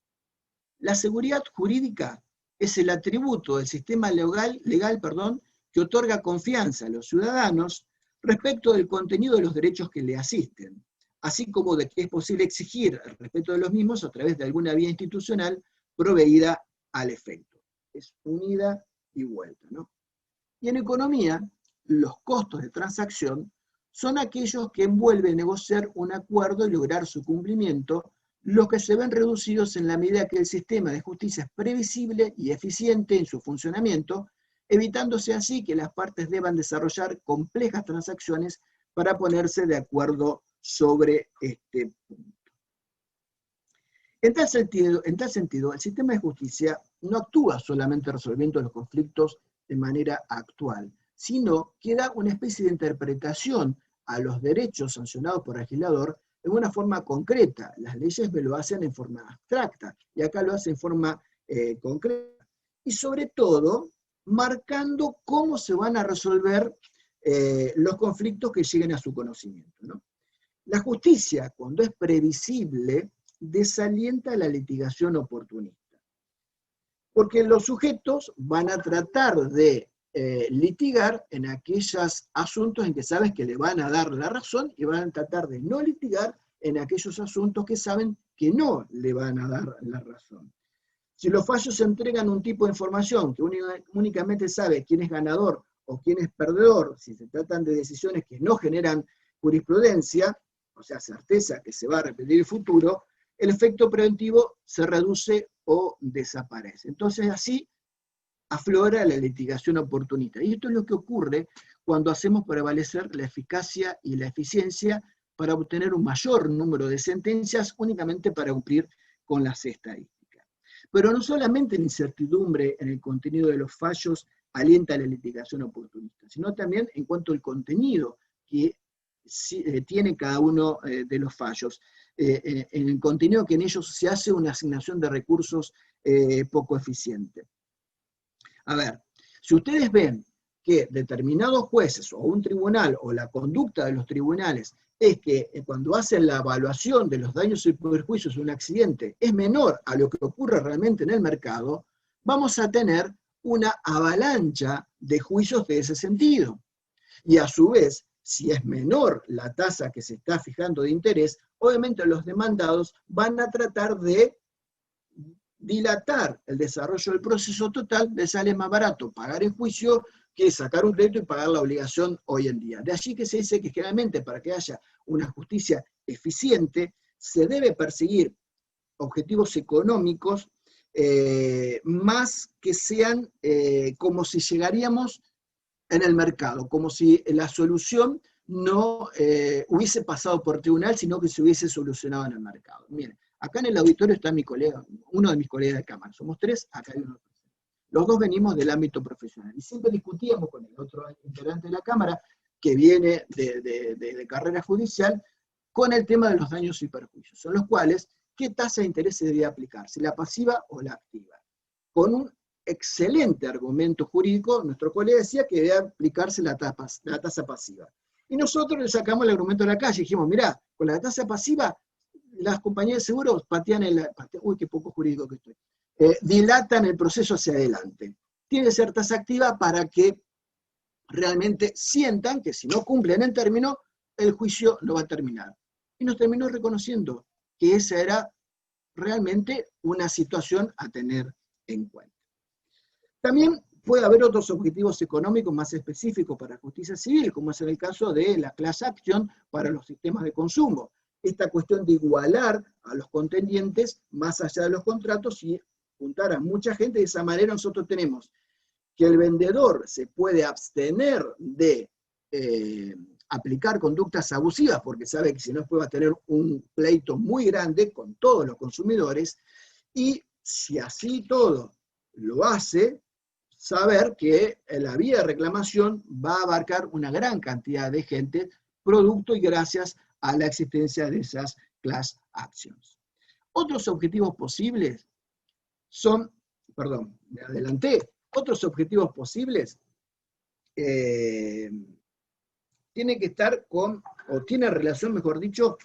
La seguridad jurídica es el atributo del sistema legal, que otorga confianza a los ciudadanos respecto del contenido de los derechos que le asisten, así como de que es posible exigir el respeto de los mismos a través de alguna vía institucional proveída al efecto. Es un ida y vuelta, ¿no? Y en economía, los costos de transacción son aquellos que envuelven negociar un acuerdo y lograr su cumplimiento, los que se ven reducidos en la medida que el sistema de justicia es previsible y eficiente en su funcionamiento, evitándose así que las partes deban desarrollar complejas transacciones para ponerse de acuerdo sobre este punto. En tal sentido, el sistema de justicia no actúa solamente resolviendo los conflictos de manera actual, sino que da una especie de interpretación a los derechos sancionados por el legislador en una forma concreta. Las leyes me lo hacen en forma abstracta, y acá lo hace en forma concreta. Y sobre todo, marcando cómo se van a resolver los conflictos que lleguen a su conocimiento, ¿no? La justicia, cuando es previsible, desalienta la litigación oportunista. Porque los sujetos van a tratar de litigar en aquellos asuntos en que sabes que le van a dar la razón, y van a tratar de no litigar en aquellos asuntos que saben que no le van a dar la razón. Si los fallos entregan un tipo de información que únicamente sabe quién es ganador o quién es perdedor, si se tratan de decisiones que no generan jurisprudencia, o sea, certeza que se va a repetir el futuro, el efecto preventivo se reduce o desaparece. Entonces así aflora la litigación oportunista. Y esto es lo que ocurre cuando hacemos prevalecer la eficacia y la eficiencia para obtener un mayor número de sentencias únicamente para cumplir con las estadísticas. Pero no solamente la incertidumbre en el contenido de los fallos alienta la litigación oportunista, sino también en cuanto al contenido que tiene cada uno de los fallos. En el contenido que en ellos se hace una asignación de recursos poco eficiente. A ver, si ustedes ven que determinados jueces o un tribunal o la conducta de los tribunales es que cuando hacen la evaluación de los daños y perjuicios de un accidente es menor a lo que ocurre realmente en el mercado, vamos a tener una avalancha de juicios de ese sentido. Y a su vez, si es menor la tasa que se está fijando de interés, obviamente los demandados van a tratar de dilatar el desarrollo del proceso total, les sale más barato pagar el juicio que sacar un crédito y pagar la obligación hoy en día. De allí que se dice que generalmente para que haya una justicia eficiente se debe perseguir objetivos económicos más que sean como si llegaríamos en el mercado, como si la solución no hubiese pasado por tribunal, sino que se hubiese solucionado en el mercado. Miren, acá en el auditorio está mi colega, uno de mis colegas de cámara, somos tres, acá hay uno. Los dos venimos del ámbito profesional, y siempre discutíamos con el otro integrante de la cámara, que viene de carrera judicial, con el tema de los daños y perjuicios, son los cuales, ¿qué tasa de interés se debe aplicar? ¿Si la pasiva o la activa? Con un excelente argumento jurídico, nuestro colega decía que debe aplicarse la tasa pasiva. Y nosotros le sacamos el argumento de la calle y dijimos, mirá, con la tasa pasiva, las compañías de seguros uy, qué poco jurídico que estoy, dilatan el proceso hacia adelante. Tiene que ser tasa activa para que realmente sientan que si no cumplen el término, el juicio no va a terminar. Y nos terminó reconociendo que esa era realmente una situación a tener en cuenta. También puede haber otros objetivos económicos más específicos para justicia civil, como es en el caso de la class action para los sistemas de consumo. Esta cuestión de igualar a los contendientes más allá de los contratos y juntar a mucha gente, de esa manera nosotros tenemos que el vendedor se puede abstener de aplicar conductas abusivas, porque sabe que si no después va a tener un pleito muy grande con todos los consumidores, y si así todo lo hace, saber que la vía de reclamación va a abarcar una gran cantidad de gente, producto y gracias a la existencia de esas class actions. Otros objetivos posibles son, perdón, me adelanté, otros objetivos posibles tienen que estar con, o tiene relación, mejor dicho,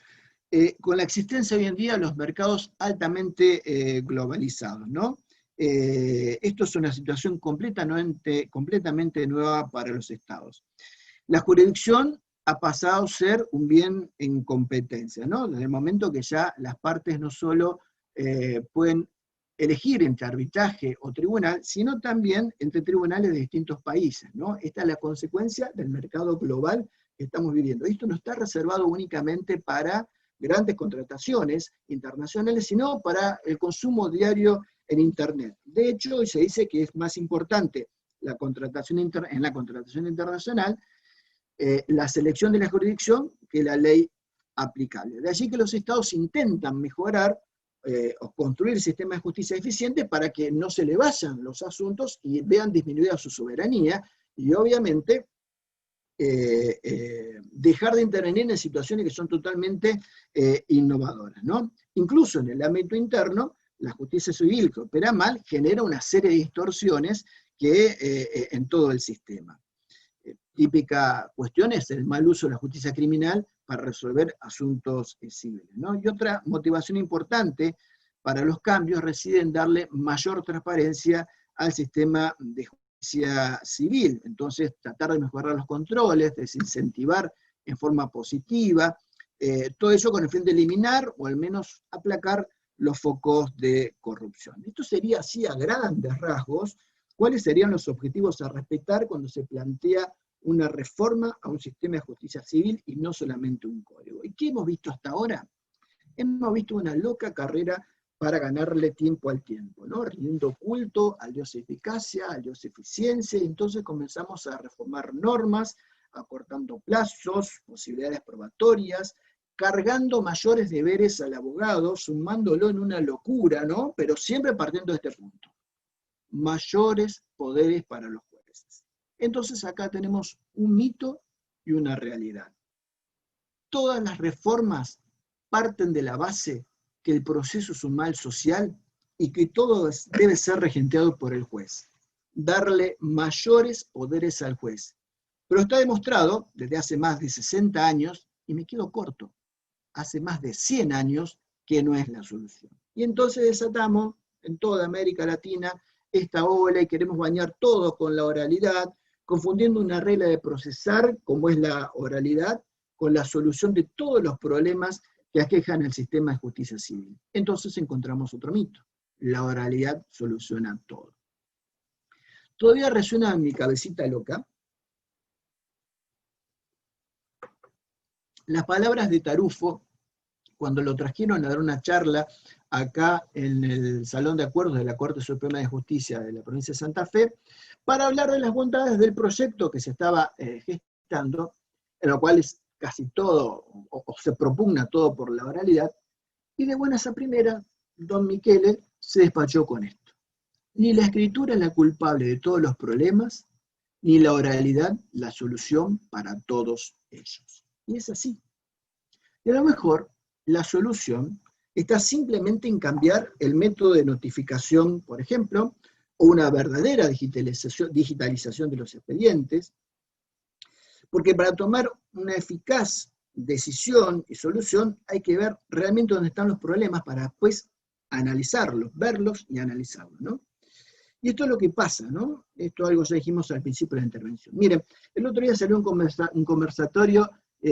con la existencia hoy en día de los mercados altamente globalizados, ¿no? Esto es una situación completamente nueva para los estados. La jurisdicción ha pasado a ser un bien en competencia, ¿no? Desde el momento que ya las partes no solo pueden elegir entre arbitraje o tribunal, sino también entre tribunales de distintos países, ¿no? Esta es la consecuencia del mercado global que estamos viviendo. Esto no está reservado únicamente para grandes contrataciones internacionales, sino para el consumo diario en Internet. De hecho, hoy se dice que es más importante la contratación en la contratación internacional la selección de la jurisdicción que la ley aplicable. De allí que los estados intentan mejorar o construir sistemas de justicia eficientes para que no se le vayan los asuntos y vean disminuida su soberanía, y obviamente dejar de intervenir en situaciones que son totalmente innovadoras, ¿no? Incluso en el ámbito interno, la justicia civil que opera mal genera una serie de distorsiones en todo el sistema. Típica cuestión es el mal uso de la justicia criminal para resolver asuntos civiles, ¿no? Y otra motivación importante para los cambios reside en darle mayor transparencia al sistema de justicia civil. Entonces, tratar de mejorar los controles, desincentivar en forma positiva, todo eso con el fin de eliminar o al menos aplacar los focos de corrupción. Esto sería así a grandes rasgos cuáles serían los objetivos a respetar cuando se plantea una reforma a un sistema de justicia civil y no solamente un código. ¿Y qué hemos visto hasta ahora? Hemos visto una loca carrera para ganarle tiempo al tiempo, ¿no? Rindiendo culto al dios eficacia, al dios eficiencia, y entonces comenzamos a reformar normas, acortando plazos, posibilidades probatorias, cargando mayores deberes al abogado, sumándolo en una locura, ¿no? Pero siempre partiendo de este punto. Mayores poderes para los jueces. Entonces acá tenemos un mito y una realidad. Todas las reformas parten de la base que el proceso es un mal social y que todo debe ser regenteado por el juez. Darle mayores poderes al juez. Pero está demostrado desde hace más de 60 años, y me quedo corto, hace más de 100 años que no es la solución. Y entonces desatamos en toda América Latina esta ola y queremos bañar todo con la oralidad, confundiendo una regla de procesar, como es la oralidad, con la solución de todos los problemas que aquejan el sistema de justicia civil. Entonces encontramos otro mito. La oralidad soluciona todo. Todavía resuena en mi cabecita loca las palabras de Tarufo, cuando lo trajeron a dar una charla acá en el Salón de Acuerdos de la Corte Suprema de Justicia de la provincia de Santa Fe, para hablar de las bondades del proyecto que se estaba gestando, en lo cual es casi todo, o se propugna todo por la oralidad, y de buenas a primeras, don Michele se despachó con esto. Ni la escritura es la culpable de todos los problemas, ni la oralidad la solución para todos ellos. Y es así. Y a lo mejor la solución está simplemente en cambiar el método de notificación, por ejemplo, o una verdadera digitalización de los expedientes, porque para tomar una eficaz decisión y solución hay que ver realmente dónde están los problemas para después analizarlos, verlos y analizarlos, ¿no? Y esto es lo que pasa, ¿no? Esto es algo que ya dijimos al principio de la intervención. Miren, el otro día salió un conversatorio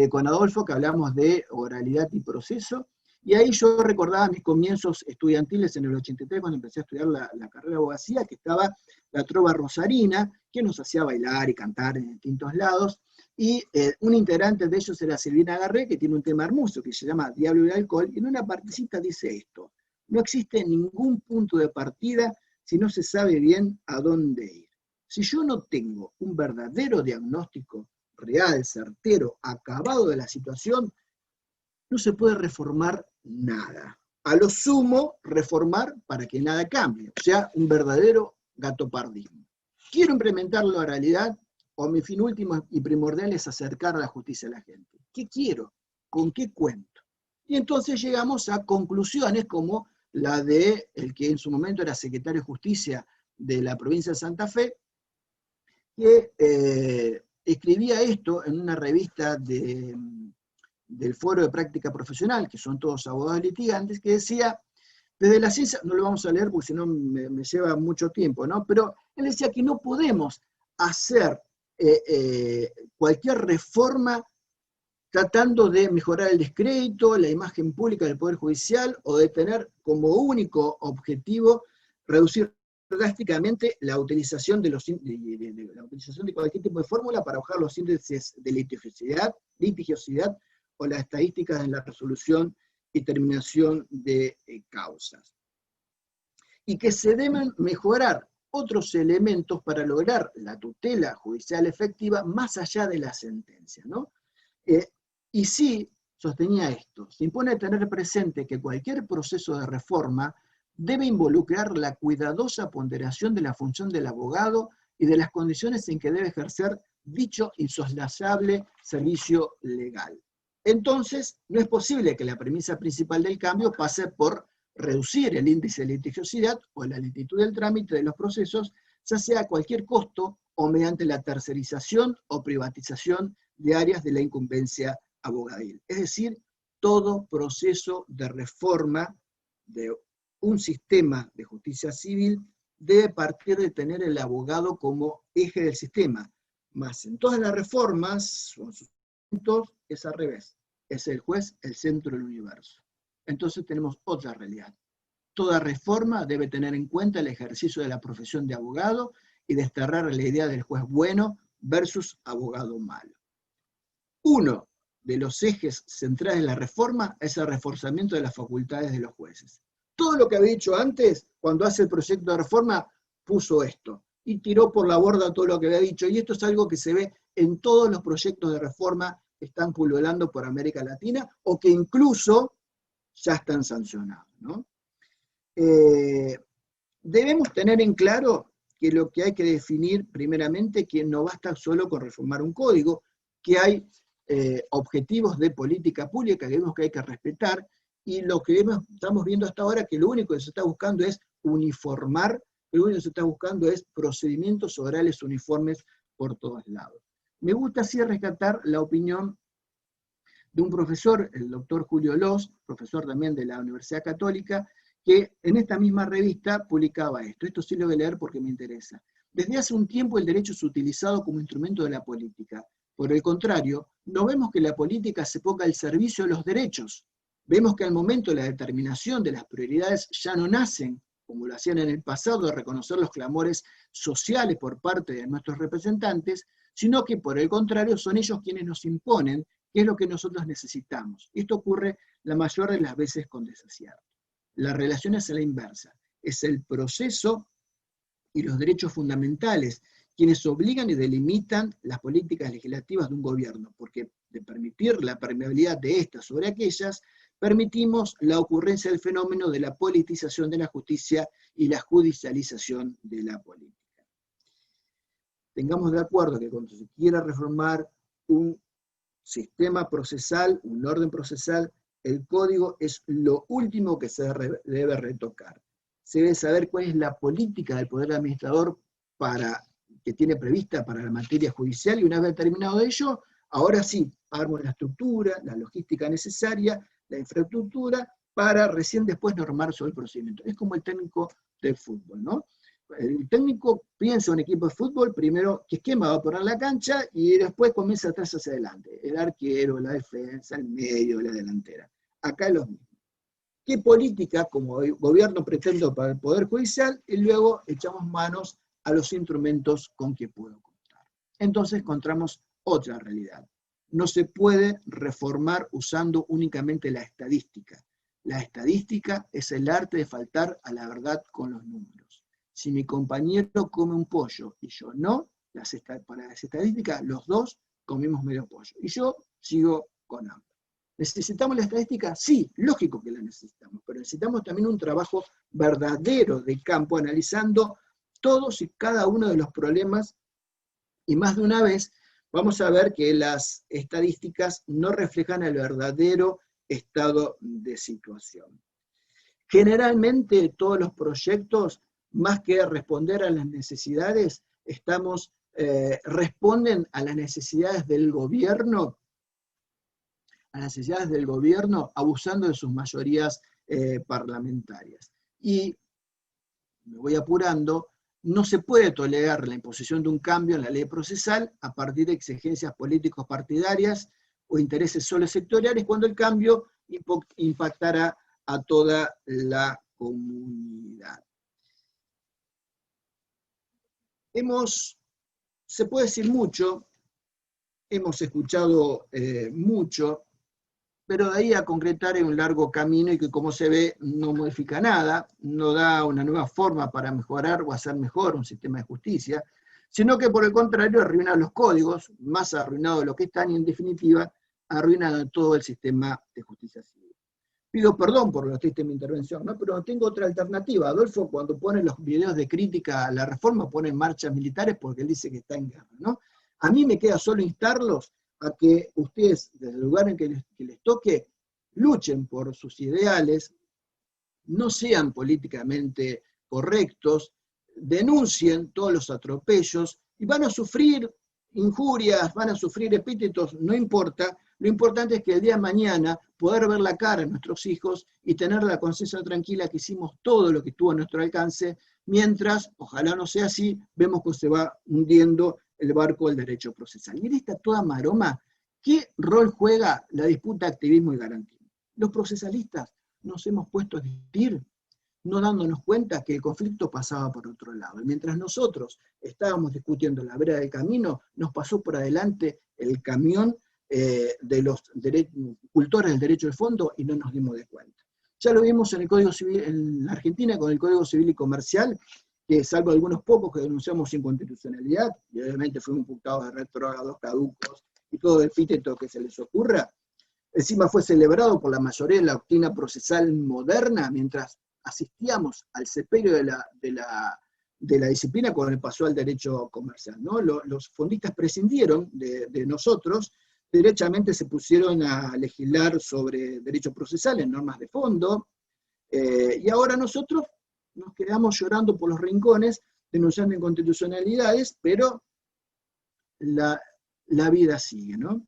con Adolfo que hablamos de oralidad y proceso, y ahí yo recordaba mis comienzos estudiantiles en el 83, cuando empecé a estudiar la carrera de abogacía, que estaba la trova rosarina, que nos hacía bailar y cantar en distintos lados, y un integrante de ellos era Silvina Garré, que tiene un tema hermoso que se llama Diablo y el alcohol, y en una partecita dice esto: no existe ningún punto de partida si no se sabe bien a dónde ir. Si yo no tengo un verdadero diagnóstico real, certero, acabado de la situación, no se puede reformar nada. A lo sumo, reformar para que nada cambie, o sea, un verdadero gatopardismo. Quiero implementar la oralidad, o mi fin último y primordial es acercar a la justicia a la gente. ¿Qué quiero? ¿Con qué cuento? Y entonces llegamos a conclusiones como la de el que en su momento era secretario de Justicia de la provincia de Santa Fe, que escribía esto en una revista del Foro de Práctica Profesional, que son todos abogados litigantes, que decía, desde la ciencia, no lo vamos a leer porque si no me lleva mucho tiempo, ¿no? Pero él decía que no podemos hacer cualquier reforma tratando de mejorar el descrédito, la imagen pública del Poder Judicial, o de tener como único objetivo reducir drásticamente la utilización de cualquier tipo de fórmula para bajar los índices de litigiosidad o las estadísticas en la resolución y terminación de causas. Y que se deben mejorar otros elementos para lograr la tutela judicial efectiva más allá de la sentencia, ¿no? Y sí, sostenía esto: se impone tener presente que cualquier proceso de reforma debe involucrar la cuidadosa ponderación de la función del abogado y de las condiciones en que debe ejercer dicho insoslayable servicio legal. Entonces, no es posible que la premisa principal del cambio pase por reducir el índice de litigiosidad o la lentitud del trámite de los procesos, ya sea a cualquier costo o mediante la tercerización o privatización de áreas de la incumbencia abogadil. Es decir, todo proceso de reforma de un sistema de justicia civil debe partir de tener el abogado como eje del sistema, más en todas las reformas o en sus momentos es al revés, es el juez el centro del universo. Entonces tenemos otra realidad. Toda reforma debe tener en cuenta el ejercicio de la profesión de abogado y desterrar la idea del juez bueno versus abogado malo. Uno de los ejes centrales de la reforma es el reforzamiento de las facultades de los jueces. Todo lo que había dicho antes, cuando hace el proyecto de reforma, puso esto y tiró por la borda todo lo que había dicho, y esto es algo que se ve en todos los proyectos de reforma que están pululando por América Latina o que incluso ya están sancionados, ¿no? Debemos tener en claro que lo que hay que definir primeramente, que no basta solo con reformar un código, que hay objetivos de política pública que vemos que hay que respetar, y lo que estamos viendo hasta ahora, que lo único que se está buscando es uniformar, lo único que se está buscando es procedimientos orales uniformes por todos lados. Me gusta así rescatar la opinión de un profesor, el doctor Julio Loz, profesor también de la Universidad Católica, que en esta misma revista publicaba esto. Esto sí lo voy a leer porque me interesa. Desde hace un tiempo el derecho es utilizado como instrumento de la política. Por el contrario, no vemos que la política se ponga al servicio de los derechos. Vemos que al momento de la determinación de las prioridades ya no nacen, como lo hacían en el pasado, de reconocer los clamores sociales por parte de nuestros representantes, sino que por el contrario son ellos quienes nos imponen qué es lo que nosotros necesitamos. Esto ocurre la mayor de las veces con desacierto. La relación es a la inversa. Es el proceso y los derechos fundamentales quienes obligan y delimitan las políticas legislativas de un gobierno, porque de permitir la permeabilidad de estas sobre aquellas, permitimos la ocurrencia del fenómeno de la politización de la justicia y la judicialización de la política. Tengamos de acuerdo que cuando se quiera reformar un sistema procesal, un orden procesal, el código es lo último que se debe retocar. Se debe saber cuál es la política del poder administrador que tiene prevista para la materia judicial, y una vez terminado ello, ahora sí, armo la estructura, la logística necesaria, la infraestructura, para recién después normar sobre el procedimiento. Es como el técnico de fútbol, ¿no? El técnico piensa en un equipo de fútbol, primero qué esquema va a poner en la cancha, y después comienza atrás hacia adelante. El arquero, la defensa, el medio, la delantera. Acá es lo mismo. ¿Qué política como gobierno pretendo para el Poder Judicial? Y luego echamos manos a los instrumentos con que puedo contar. Entonces encontramos otra realidad. No se puede reformar usando únicamente la estadística. La estadística es el arte de faltar a la verdad con los números. Si mi compañero come un pollo y yo no, para las estadísticas los dos comimos medio pollo. Y yo sigo con hambre. ¿Necesitamos la estadística? Sí, lógico que la necesitamos, pero necesitamos también un trabajo verdadero de campo, analizando todos y cada uno de los problemas, y más de una vez vamos a ver que las estadísticas no reflejan el verdadero estado de situación. Generalmente todos los proyectos, más que responder a las necesidades, responden a las necesidades del gobierno, abusando de sus mayorías parlamentarias. Y me voy apurando. No se puede tolerar la imposición de un cambio en la ley procesal a partir de exigencias políticos partidarias o intereses solo sectoriales, cuando el cambio impactará a toda la comunidad. Se puede decir mucho, hemos escuchado mucho, pero de ahí a concretar es un largo camino, y que, como se ve, no modifica nada, no da una nueva forma para mejorar o hacer mejor un sistema de justicia, sino que por el contrario arruina los códigos, más arruinados de lo que están, y en definitiva arruinando todo el sistema de justicia civil. Pido perdón por lo triste de mi intervención, ¿no? Pero tengo otra alternativa. Adolfo, cuando pone los videos de crítica a la reforma, pone marchas militares porque él dice que está en guerra, ¿no? A mí me queda solo instarlos a que ustedes, desde el lugar en que les toque, luchen por sus ideales, no sean políticamente correctos, denuncien todos los atropellos y van a sufrir injurias, van a sufrir epítetos, no importa. Lo importante es que el día de mañana poder ver la cara a nuestros hijos y tener la conciencia tranquila que hicimos todo lo que estuvo a nuestro alcance, mientras, ojalá no sea así, vemos que se va hundiendo el barco del derecho procesal. Y en esta toda maroma, ¿qué rol juega la disputa activismo y garantismo? Los procesalistas nos hemos puesto a discutir, no dándonos cuenta que el conflicto pasaba por otro lado. Y mientras nosotros estábamos discutiendo la vereda del camino, nos pasó por adelante el camión de los cultores del derecho de fondo y no nos dimos de cuenta. Ya lo vimos en el Código Civil, en la Argentina con el Código Civil y Comercial, que salvo algunos pocos que denunciamos inconstitucionalidad, y obviamente fuimos imputados de retrógrados, caducos y todo el epíteto que se les ocurra, encima fue celebrado por la mayoría de la doctrina procesal moderna, mientras asistíamos al sepelio de la disciplina cuando pasó al derecho comercial, ¿no? Los fondistas prescindieron de nosotros, derechamente se pusieron a legislar sobre derecho procesal en normas de fondo, y ahora nosotros nos quedamos llorando por los rincones, denunciando inconstitucionalidades, pero la vida sigue, ¿no?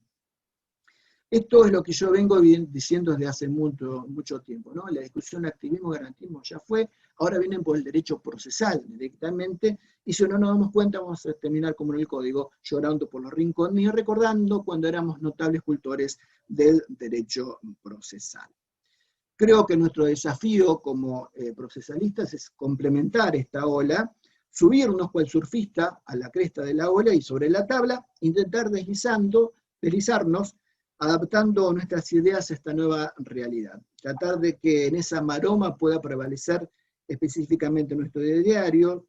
Esto es lo que yo vengo diciendo desde hace mucho tiempo, ¿no? La discusión de activismo-garantismo ya fue, ahora vienen por el derecho procesal directamente, y si no nos damos cuenta vamos a terminar como en el código, llorando por los rincones y recordando cuando éramos notables cultores del derecho procesal. Creo que nuestro desafío como procesalistas es complementar esta ola, subirnos cual surfista a la cresta de la ola y sobre la tabla intentar deslizarnos, adaptando nuestras ideas a esta nueva realidad. Tratar de que en esa maroma pueda prevalecer específicamente nuestro diario,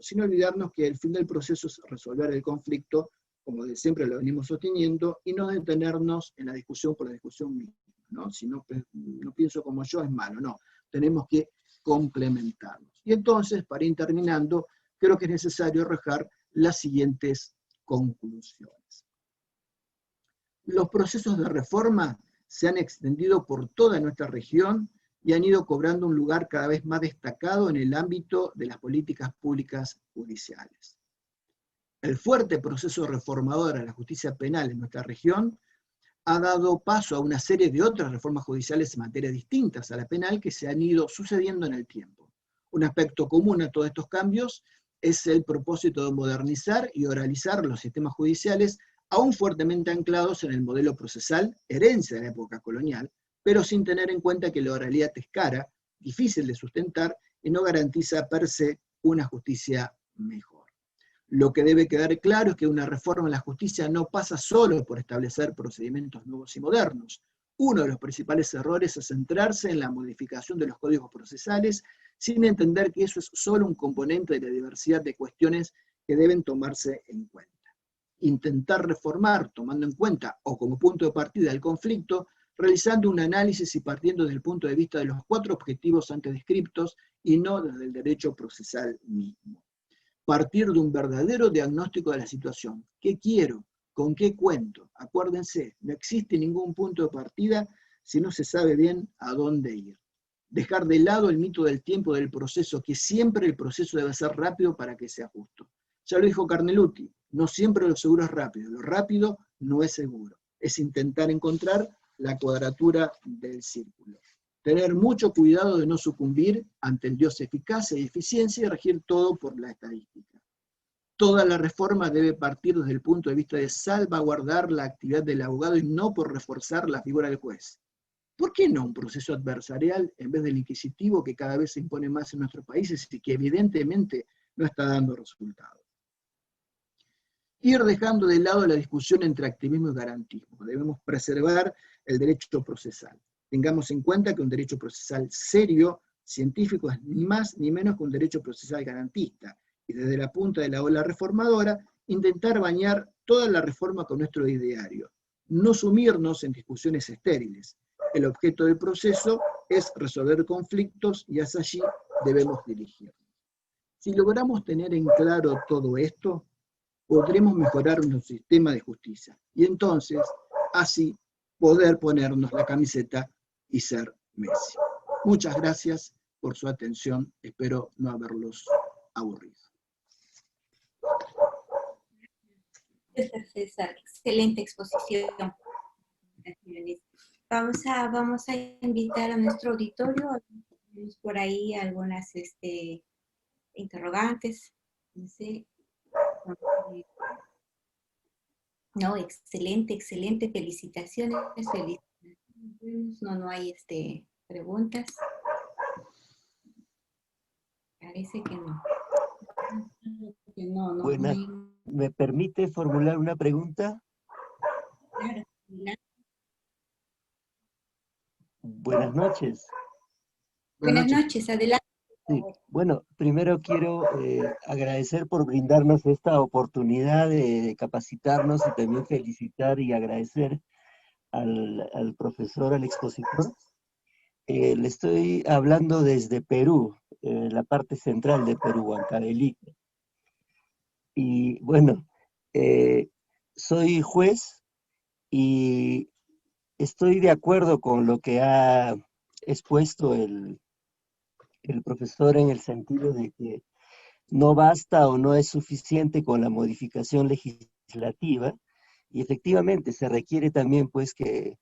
sin olvidarnos que el fin del proceso es resolver el conflicto, como de siempre lo venimos sosteniendo, y no detenernos en la discusión por la discusión misma, ¿no? Si no pienso como yo es malo, no. Tenemos que complementarnos. Y entonces, para ir terminando, creo que es necesario arrojar las siguientes conclusiones. Los procesos de reforma se han extendido por toda nuestra región y han ido cobrando un lugar cada vez más destacado en el ámbito de las políticas públicas judiciales. El fuerte proceso reformador a la justicia penal en nuestra región ha dado paso a una serie de otras reformas judiciales en materias distintas a la penal que se han ido sucediendo en el tiempo. Un aspecto común a todos estos cambios es el propósito de modernizar y oralizar los sistemas judiciales aún fuertemente anclados en el modelo procesal, herencia de la época colonial, pero sin tener en cuenta que la oralidad es cara, difícil de sustentar y no garantiza per se una justicia mejor. Lo que debe quedar claro es que una reforma en la justicia no pasa solo por establecer procedimientos nuevos y modernos. Uno de los principales errores es centrarse en la modificación de los códigos procesales sin entender que eso es solo un componente de la diversidad de cuestiones que deben tomarse en cuenta. Intentar reformar tomando en cuenta o como punto de partida el conflicto, realizando un análisis y partiendo desde el punto de vista de los 4 objetivos antes descriptos y no desde el derecho procesal mismo. Partir de un verdadero diagnóstico de la situación. ¿Qué quiero? ¿Con qué cuento? Acuérdense, no existe ningún punto de partida si no se sabe bien a dónde ir. Dejar de lado el mito del tiempo del proceso, que siempre el proceso debe ser rápido para que sea justo. Ya lo dijo Carneluti, no siempre lo seguro es rápido, lo rápido no es seguro. Es intentar encontrar la cuadratura del círculo. Tener mucho cuidado de no sucumbir ante el Dios eficacia y eficiencia y regir todo por la estadística. Toda la reforma debe partir desde el punto de vista de salvaguardar la actividad del abogado y no por reforzar la figura del juez. ¿Por qué no un proceso adversarial en vez del inquisitivo que cada vez se impone más en nuestros países y que evidentemente no está dando resultados? Ir dejando de lado la discusión entre activismo y garantismo. Debemos preservar el derecho procesal. Tengamos en cuenta que un derecho procesal serio, científico, es ni más ni menos que un derecho procesal garantista. Y desde la punta de la ola reformadora, intentar bañar toda la reforma con nuestro ideario. no sumirnos en discusiones estériles. El objeto del proceso es resolver conflictos y hacia allí debemos dirigirnos. Si logramos tener en claro todo esto, podremos mejorar nuestro sistema de justicia y entonces, así, poder ponernos la camiseta y ser Messi. Muchas gracias por su atención, espero no haberlos aburrido. César, excelente exposición. Vamos a invitar a nuestro auditorio, tenemos por ahí algunas interrogantes. No sé. No, excelente, excelente, felicitaciones, felicitaciones. No hay preguntas. Parece que no. Buenas. ¿Me permite formular una pregunta? Claro. Buenas noches. Buenas noches, adelante. Sí. Bueno, primero quiero agradecer por brindarnos esta oportunidad de capacitarnos y también felicitar y agradecer al profesor, al expositor. Le estoy hablando desde Perú, la parte central de Perú, Huancavelica. Y bueno, soy juez y estoy de acuerdo con lo que ha expuesto el profesor en el sentido de que no basta o no es suficiente con la modificación legislativa y efectivamente se requiere también pues que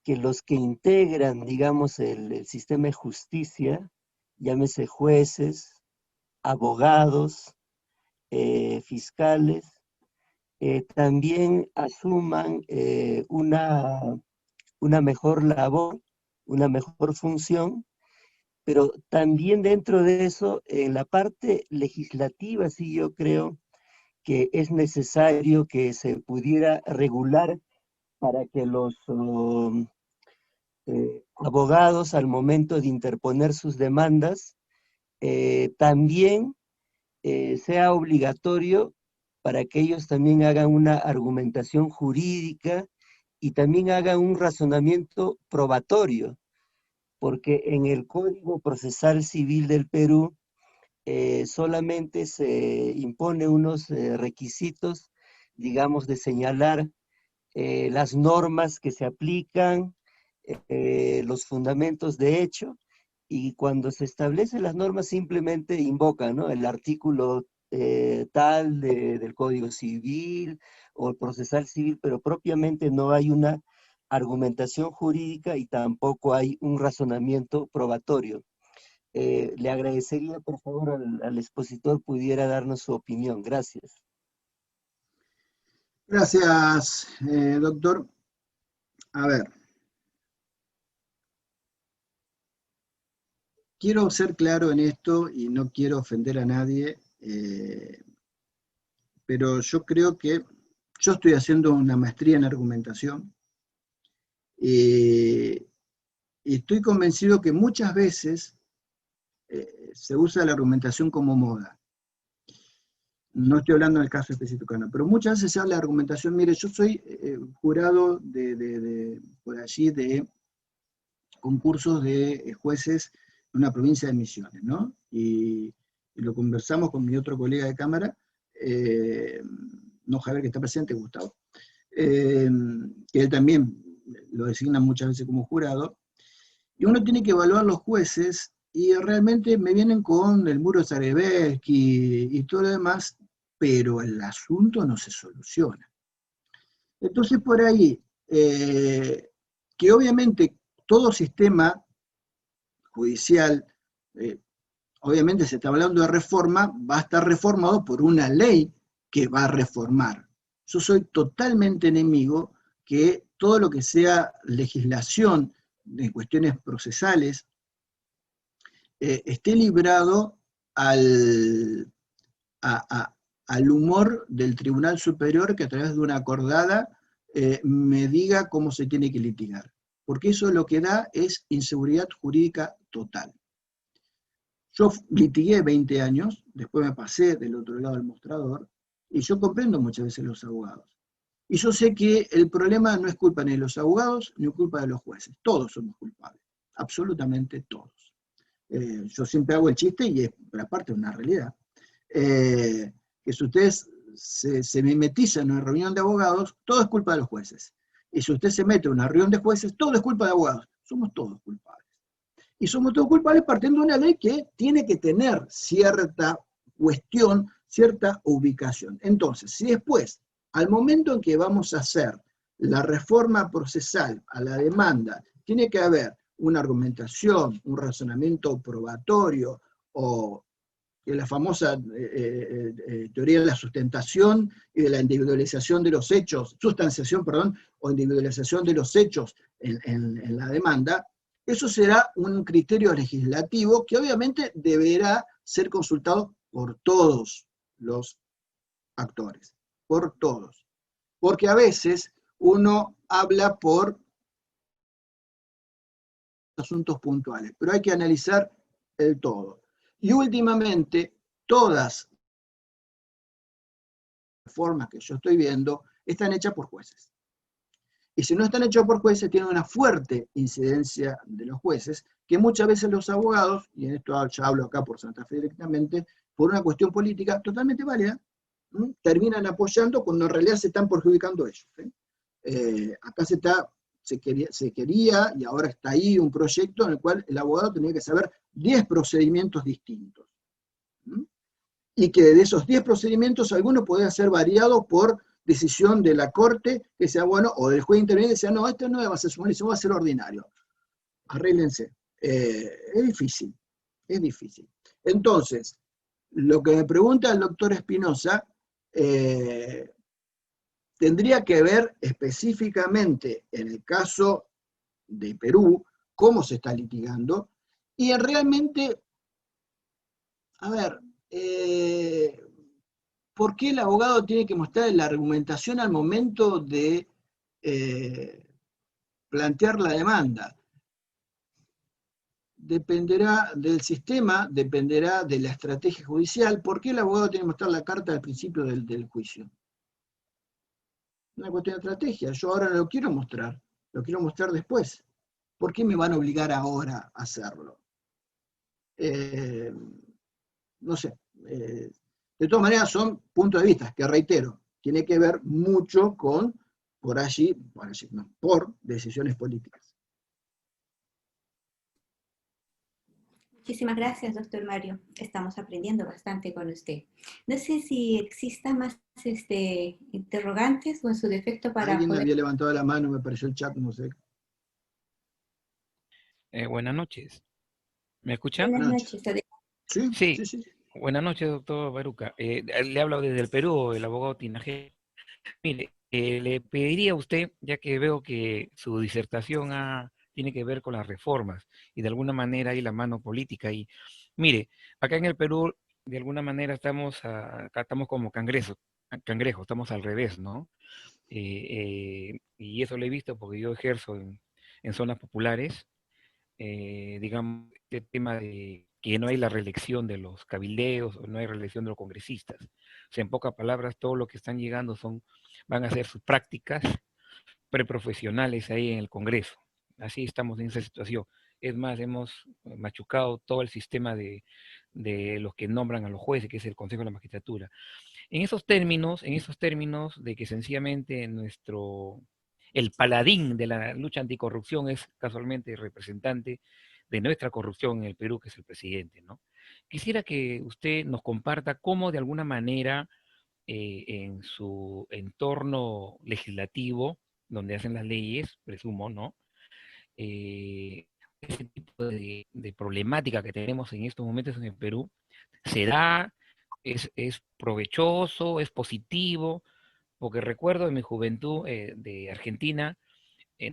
los que integran, digamos, el sistema de justicia, llámese jueces, abogados, fiscales, también asuman una mejor labor, una mejor función, pero también dentro de eso, en la parte legislativa, sí yo creo que es necesario que se pudiera regular para que los abogados al momento de interponer sus demandas también sea obligatorio para que ellos también hagan una argumentación jurídica y también hagan un razonamiento probatorio, porque en el Código Procesal Civil del Perú solamente se impone unos requisitos, digamos, de señalar las normas que se aplican, los fundamentos de hecho, y cuando se establecen las normas simplemente invocan, ¿no?, el artículo tal del Código Civil o el procesal civil, pero propiamente no hay una argumentación jurídica y tampoco hay un razonamiento probatorio. Le agradecería, por favor, al expositor pudiera darnos su opinión. Gracias. Gracias, doctor. A ver. Quiero ser claro en esto y no quiero ofender a nadie, pero yo creo que yo estoy haciendo una maestría en argumentación y estoy convencido que muchas veces se usa la argumentación como moda. No estoy hablando del caso específico, no, pero muchas veces se habla de argumentación. Mire, yo soy jurado por allí de concursos de jueces en una provincia de Misiones, ¿no? Y lo conversamos con mi otro colega de cámara, no Javier, que está presente, Gustavo, que él también lo designa muchas veces como jurado, y uno tiene que evaluar los jueces, y realmente me vienen con el muro Zarebelski y todo lo demás, pero el asunto no se soluciona. Entonces por ahí, que obviamente todo sistema judicial, obviamente se está hablando de reforma, va a estar reformado por una ley que va a reformar. Yo soy totalmente enemigo que todo lo que sea legislación de cuestiones procesales esté librado al humor del Tribunal Superior, que a través de una acordada me diga cómo se tiene que litigar, porque eso lo que da es inseguridad jurídica total. Yo litigué 20 años, después me pasé del otro lado del mostrador, y yo comprendo muchas veces los abogados. Y yo sé que el problema no es culpa ni de los abogados, ni es culpa de los jueces. Todos somos culpables, absolutamente todos. Yo siempre hago el chiste, y es, pero aparte es una realidad, que si ustedes se mimetizan en una reunión de abogados, todo es culpa de los jueces. Y si usted se mete en una reunión de jueces, todo es culpa de abogados. Somos todos culpables. Y somos todos culpables partiendo de una ley que tiene que tener cierta cuestión, cierta ubicación. Entonces, si después, al momento en que vamos a hacer la reforma procesal a la demanda, tiene que haber una argumentación, un razonamiento probatorio, o la famosa teoría de la sustentación y de la individualización de los hechos, sustanciación, perdón, o individualización de los hechos en la demanda, eso será un criterio legislativo que obviamente deberá ser consultado por todos los actores, por todos. Porque a veces uno habla por asuntos puntuales, pero hay que analizar el todo. Y últimamente, todas las reformas que yo estoy viendo están hechas por jueces. Y si no están hechas por jueces, tienen una fuerte incidencia de los jueces, que muchas veces los abogados, y en esto ya hablo acá por Santa Fe directamente, por una cuestión política totalmente válida, terminan apoyando cuando en realidad se están perjudicando ellos. Acá se quería, y ahora está ahí un proyecto en el cual el abogado tenía que saber 10 procedimientos distintos. Y que de esos 10 procedimientos, algunos podían ser variados por decisión de la Corte, que sea bueno, o del juez interveniente, que sea, no, esto no va a ser sumarizo, va a ser ordinario. Arréglense. Es difícil, es difícil. Entonces, lo que me pregunta el doctor Espinosa, tendría que ver específicamente en el caso de Perú, cómo se está litigando, y realmente, a ver, ¿por qué el abogado tiene que mostrar la argumentación al momento de plantear la demanda? Dependerá del sistema, dependerá de la estrategia judicial. ¿Por qué el abogado tiene que mostrar la carta al principio del juicio? Una cuestión de estrategia. Yo ahora no lo quiero mostrar después. ¿Por qué me van a obligar ahora a hacerlo? No sé. De todas maneras, son puntos de vista que, reitero, tiene que ver mucho con, por decisiones políticas. Muchísimas gracias, doctor Mario. Estamos aprendiendo bastante con usted. No sé si existan más interrogantes o en su defecto para Alguien poder... había levantado la mano, me apareció el chat, no sé. Buenas noches. ¿Me escucha? Buenas noches. Sí, Sí. sí, sí. Buenas noches, doctor Baruca. Le hablo desde el Perú, el abogado Tinajé. Mire, le pediría a usted, ya que veo que su disertación tiene que ver con las reformas y de alguna manera hay la mano política. Y mire, acá en el Perú, de alguna manera acá estamos como cangrejos, estamos al revés, ¿no? Y eso lo he visto porque yo ejerzo en zonas populares, digamos, este tema de que no hay la reelección de los cabildeos, o no hay reelección de los congresistas. O sea, en pocas palabras, todo lo que están llegando van a hacer sus prácticas preprofesionales ahí en el Congreso. Así estamos en esa situación. Es más, hemos machucado todo el sistema de los que nombran a los jueces, que es el Consejo de la Magistratura. En esos términos de que sencillamente el paladín de la lucha anticorrupción es casualmente el representante de nuestra corrupción en el Perú, que es el presidente, ¿no? Quisiera que usted nos comparta cómo de alguna manera en su entorno legislativo, donde hacen las leyes, presumo, ¿no? Ese tipo de problemática que tenemos en estos momentos en el Perú, ¿se da? ¿Es provechoso? ¿Es positivo? Porque recuerdo en mi juventud de Argentina,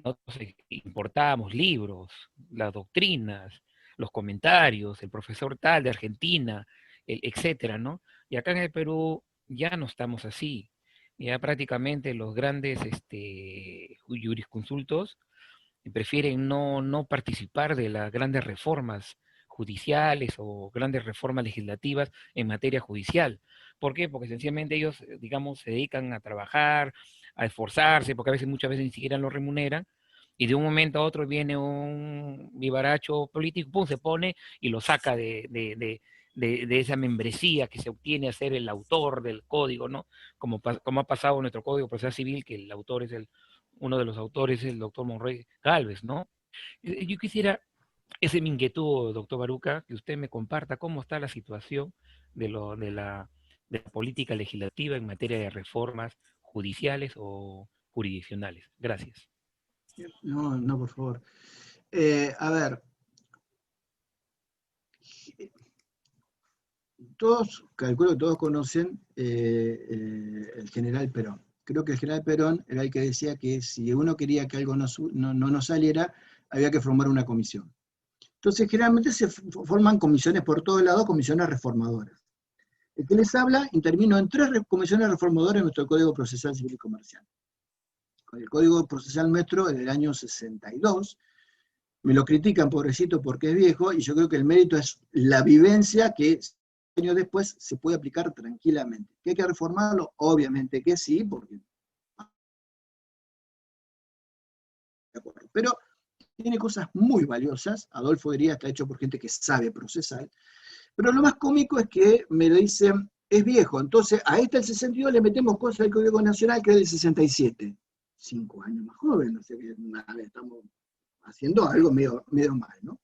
nosotros importábamos libros, las doctrinas, los comentarios, el profesor tal de Argentina, etcétera, ¿no? Y acá en el Perú ya no estamos así. Ya prácticamente los grandes jurisconsultos prefieren no participar de las grandes reformas judiciales o grandes reformas legislativas en materia judicial. ¿Por qué? Porque sencillamente ellos, digamos, se dedican a trabajar, a esforzarse, porque a veces, muchas veces ni siquiera lo remuneran, y de un momento a otro viene un vivaracho político, pum, se pone y lo saca de esa membresía que se obtiene a ser el autor del código, ¿no? Como ha pasado en nuestro Código Procesal Civil, que el autor es uno de los autores es el doctor Monroy Galvez, ¿no? Yo quisiera, esa es mi inquietud, doctor Baruca, que usted me comparta cómo está la situación de la política legislativa en materia de reformas judiciales o jurisdiccionales. Gracias. No, no, por favor. A ver, calculo que todos conocen el general Perón. Creo que el general Perón era el que decía que si uno quería que algo no saliera, había que formar una comisión. Entonces, generalmente se forman comisiones por todos lados, comisiones reformadoras. El que les habla intervino en 3 comisiones reformadoras en nuestro Código Procesal Civil y Comercial. El Código Procesal nuestro es del año 62, me lo critican, pobrecito, porque es viejo, y yo creo que el mérito es la vivencia que años después se puede aplicar tranquilamente. ¿Que hay que reformarlo? Obviamente que sí, porque... Pero tiene cosas muy valiosas, Adolfo diría que está hecho por gente que sabe procesal, pero lo más cómico es que me lo dicen, es viejo, entonces a este el 62 le metemos cosas del Código Nacional que es del 67. 5 años más joven, no sé qué, estamos haciendo algo medio mal, ¿no?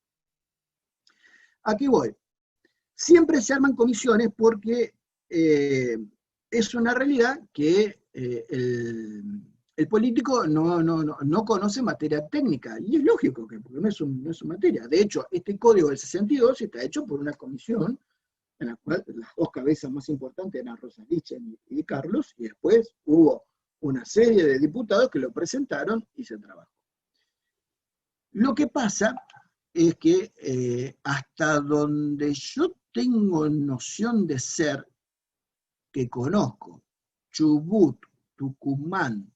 Aquí voy. Siempre se arman comisiones porque es una realidad que el político no conoce materia técnica, y es lógico, porque no es su materia. De hecho, este código del 62 está hecho por una comisión en la cual las 2 cabezas más importantes eran Rosa Lichten y Carlos, y después hubo una serie de diputados que lo presentaron y se trabajó. Lo que pasa es que hasta donde yo tengo noción de ser, que conozco, Chubut, Tucumán,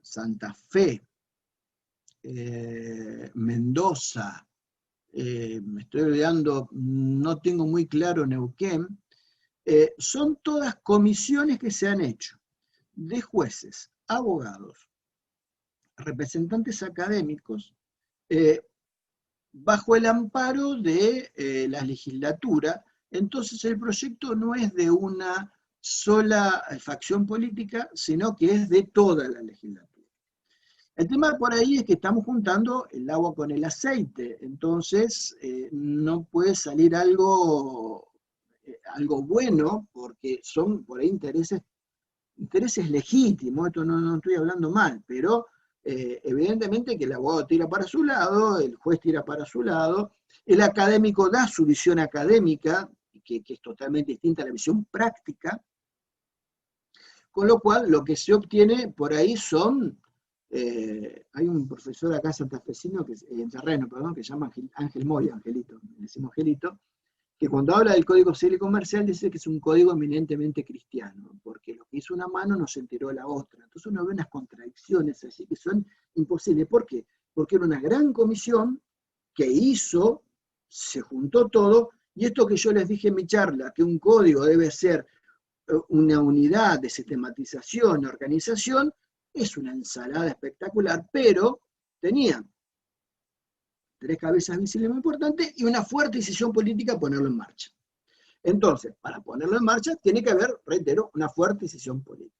Santa Fe, Mendoza, me estoy olvidando, no tengo muy claro Neuquén, son todas comisiones que se han hecho de jueces, abogados, representantes académicos, bajo el amparo de la legislatura. Entonces el proyecto no es de una sola facción política, sino que es de toda la legislatura. El tema por ahí es que estamos juntando el agua con el aceite, entonces no puede salir algo bueno, porque son por ahí intereses legítimos, esto no estoy hablando mal, pero evidentemente que el abogado tira para su lado, el juez tira para su lado, el académico da su visión académica, que es totalmente distinta a la visión práctica, con lo cual lo que se obtiene por ahí son, hay un profesor acá santafesino, en terreno, perdón, que se llama Ángel Moya, Angelito, le decimos Angelito, que cuando habla del Código Civil y Comercial dice que es un código eminentemente cristiano, porque lo que hizo una mano no se enteró la otra. Entonces uno ve unas contradicciones así que son imposibles. ¿Por qué? Porque era una gran comisión que hizo, se juntó todo, y esto que yo les dije en mi charla, que un código debe ser una unidad de sistematización y organización, es una ensalada espectacular, pero tenía 3 cabezas visibles muy importantes y una fuerte decisión política a ponerlo en marcha. Entonces, para ponerlo en marcha, tiene que haber, reitero, una fuerte decisión política.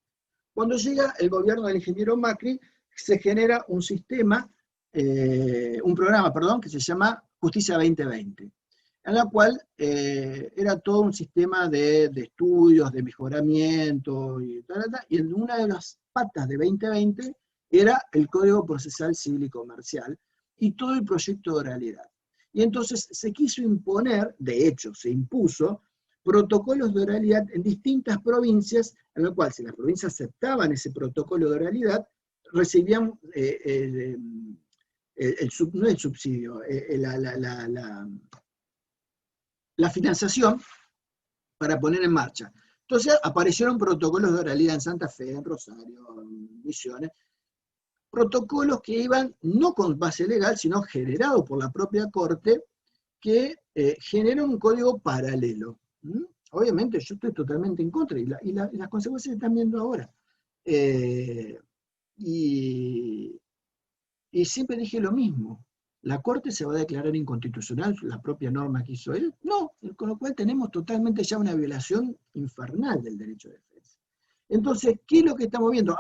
Cuando llega el gobierno del ingeniero Macri, se genera un sistema, un programa, perdón, que se llama Justicia 2020, en la cual era todo un sistema de estudios, de mejoramiento, y en una de las patas de 2020 era el Código Procesal Civil y Comercial, y todo el proyecto de oralidad. Y entonces se quiso imponer, de hecho se impuso, protocolos de oralidad en distintas provincias, en lo cual si las provincias aceptaban ese protocolo de oralidad, recibían no el subsidio, la financiación para poner en marcha. Entonces aparecieron protocolos de oralidad en Santa Fe, en Rosario, en Misiones, protocolos que iban no con base legal, sino generados por la propia Corte, que generan un código paralelo. Obviamente yo estoy totalmente en contra, y las consecuencias se están viendo ahora. Y siempre dije lo mismo. ¿La Corte se va a declarar inconstitucional la propia norma que hizo él? No, con lo cual tenemos totalmente ya una violación infernal del derecho de defensa. Entonces, ¿qué es lo que estamos viendo?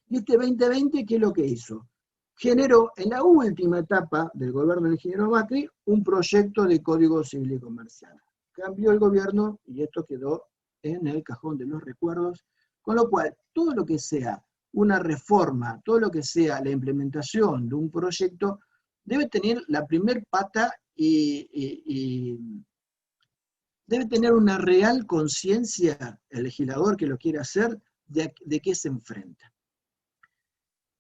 Y este 2020, ¿qué es lo que hizo? Generó en la última etapa del gobierno del ingeniero Macri un proyecto de Código Civil y Comercial. Cambió el gobierno y esto quedó en el cajón de los recuerdos, con lo cual todo lo que sea una reforma, todo lo que sea la implementación de un proyecto, debe tener la primer pata y debe tener una real conciencia el legislador que lo quiere hacer de qué se enfrenta.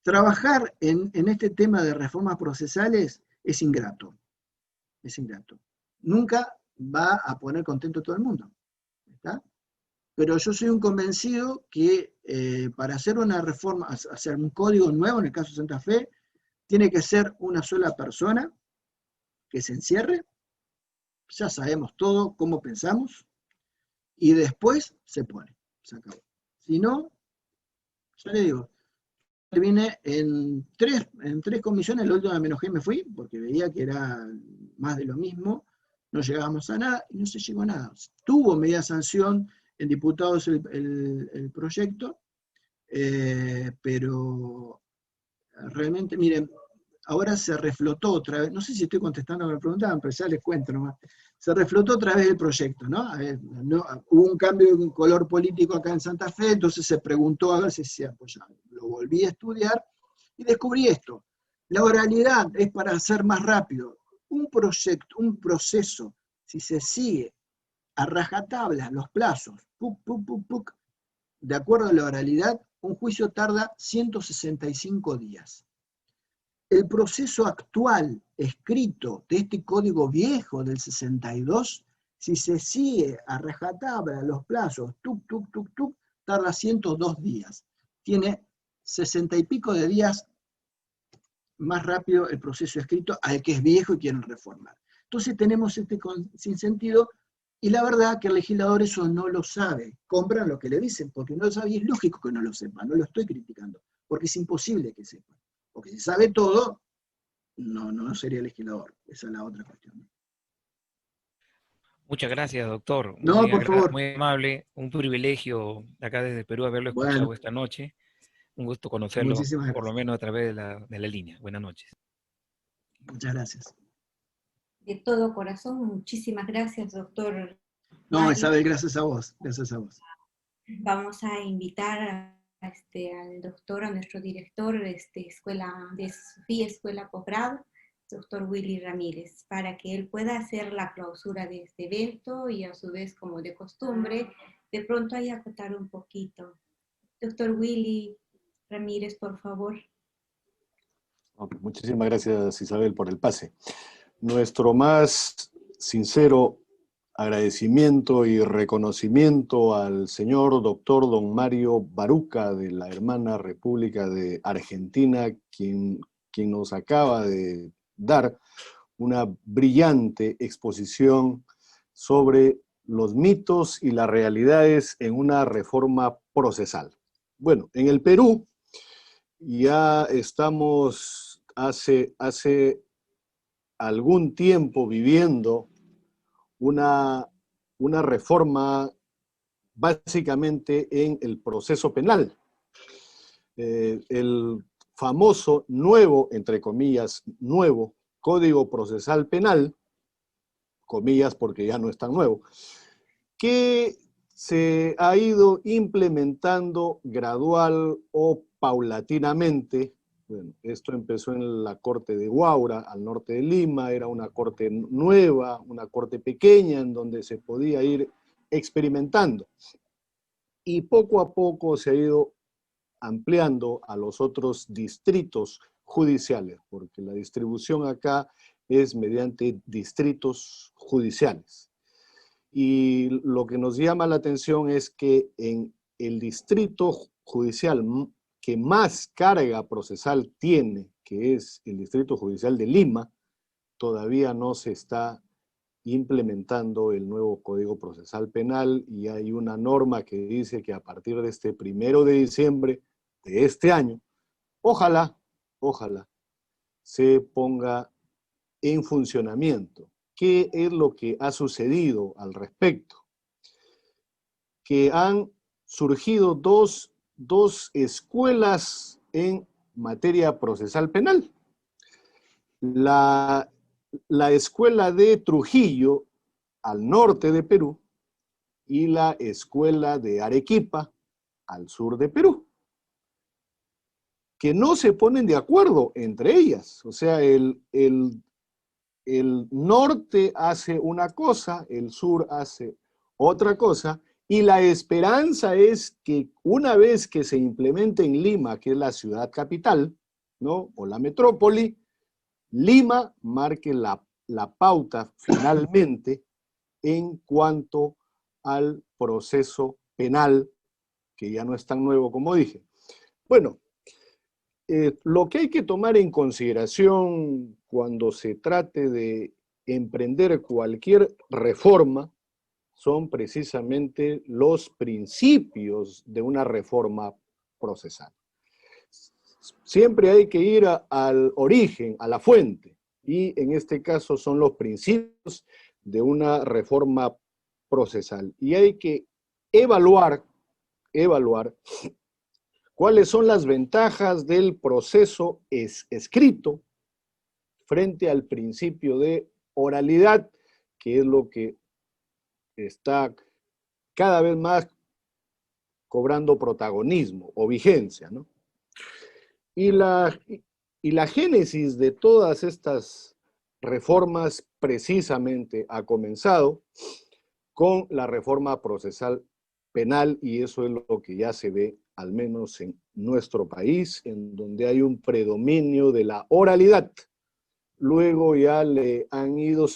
Trabajar en este tema de reformas procesales es ingrato. Es ingrato. Nunca va a poner contento a todo el mundo. ¿Está? Pero yo soy un convencido que para hacer una reforma, hacer un código nuevo, en el caso de Santa Fe, tiene que ser una sola persona que se encierre, ya sabemos todo cómo pensamos, y después se pone, se acabó. Si no, ya le digo, terminé en tres comisiones, la última me enojé y me fui, porque veía que era más de lo mismo, no llegábamos a nada, y no se llegó a nada. Tuvo media sanción en diputados el proyecto, pero realmente, miren, ahora se reflotó otra vez, no sé si estoy contestando a lo que me preguntaban, pero ya les cuento nomás, se reflotó otra vez el proyecto, ¿no? Hubo un cambio de color político acá en Santa Fe, entonces se preguntó a ver si se apoyaba. Lo volví a estudiar y descubrí esto. La oralidad es para hacer más rápido. Un proceso, si se sigue a rajatabla los plazos, de acuerdo a la oralidad, un juicio tarda 165 días. El proceso actual, escrito de este código viejo del 62, si se sigue a rajatabla los plazos, tarda 102 días. Tiene 60 y pico de días más rápido el proceso escrito al que es viejo y quieren reformar. Entonces tenemos este sinsentido, y la verdad que el legislador eso no lo sabe. Compran lo que le dicen, porque no lo sabe, y es lógico que no lo sepa, no lo estoy criticando, porque es imposible que sepa. Porque si sabe todo, no sería legislador. Esa es la otra cuestión. Muchas gracias, doctor. No, por favor. Muy amable. Un privilegio acá desde Perú haberlo escuchado Bueno, esta noche. Un gusto conocerlo, muchísimas por lo gracias. menos a través de la línea. Buenas noches. Muchas gracias. De todo corazón, muchísimas gracias, doctor. No, Isabel, gracias a vos. Gracias a vos. Vamos a invitar al doctor, a nuestro director de SOFIE Escuela Posgrado, doctor Willy Ramírez, para que él pueda hacer la clausura de este evento y a su vez, como de costumbre, de pronto hay que acotar un poquito. Doctor Willy Ramírez, por favor. Muchísimas gracias, Isabel, por el pase. Nuestro más sincero agradecimiento y reconocimiento al señor doctor don Mario Baruca de la hermana República de Argentina, quien nos acaba de dar una brillante exposición sobre los mitos y las realidades en una reforma procesal. Bueno, en el Perú ya estamos hace algún tiempo viviendo una reforma básicamente en el proceso penal. El famoso nuevo, entre comillas, nuevo Código Procesal Penal, comillas porque ya no es tan nuevo, que se ha ido implementando gradual o paulatinamente. Bueno, esto empezó en la Corte de Huaura, al norte de Lima, era una corte nueva, una corte pequeña en donde se podía ir experimentando. Y poco a poco se ha ido ampliando a los otros distritos judiciales, porque la distribución acá es mediante distritos judiciales. Y lo que nos llama la atención es que en el distrito judicial que más carga procesal tiene, que es el Distrito Judicial de Lima, todavía no se está implementando el nuevo Código Procesal Penal, y hay una norma que dice que a partir de este 1 de diciembre de este año, ojalá se ponga en funcionamiento. ¿Qué es lo que ha sucedido al respecto? Que han surgido dos escuelas en materia procesal penal. La escuela de Trujillo, al norte de Perú, y la escuela de Arequipa, al sur de Perú, que no se ponen de acuerdo entre ellas. O sea, el norte hace una cosa, el sur hace otra cosa, y la esperanza es que una vez que se implemente en Lima, que es la ciudad capital, ¿no?, o la metrópoli, Lima marque la pauta finalmente en cuanto al proceso penal, que ya no es tan nuevo como dije. Bueno, lo que hay que tomar en consideración cuando se trate de emprender cualquier reforma son precisamente los principios de una reforma procesal. Siempre hay que ir al origen, a la fuente, y en este caso son los principios de una reforma procesal. Y hay que evaluar cuáles son las ventajas del proceso escrito frente al principio de oralidad, que es lo que está cada vez más cobrando protagonismo o vigencia, ¿no? Y la génesis de todas estas reformas precisamente ha comenzado con la reforma procesal penal, y eso es lo que ya se ve al menos en nuestro país, en donde hay un predominio de la oralidad. Luego ya le han ido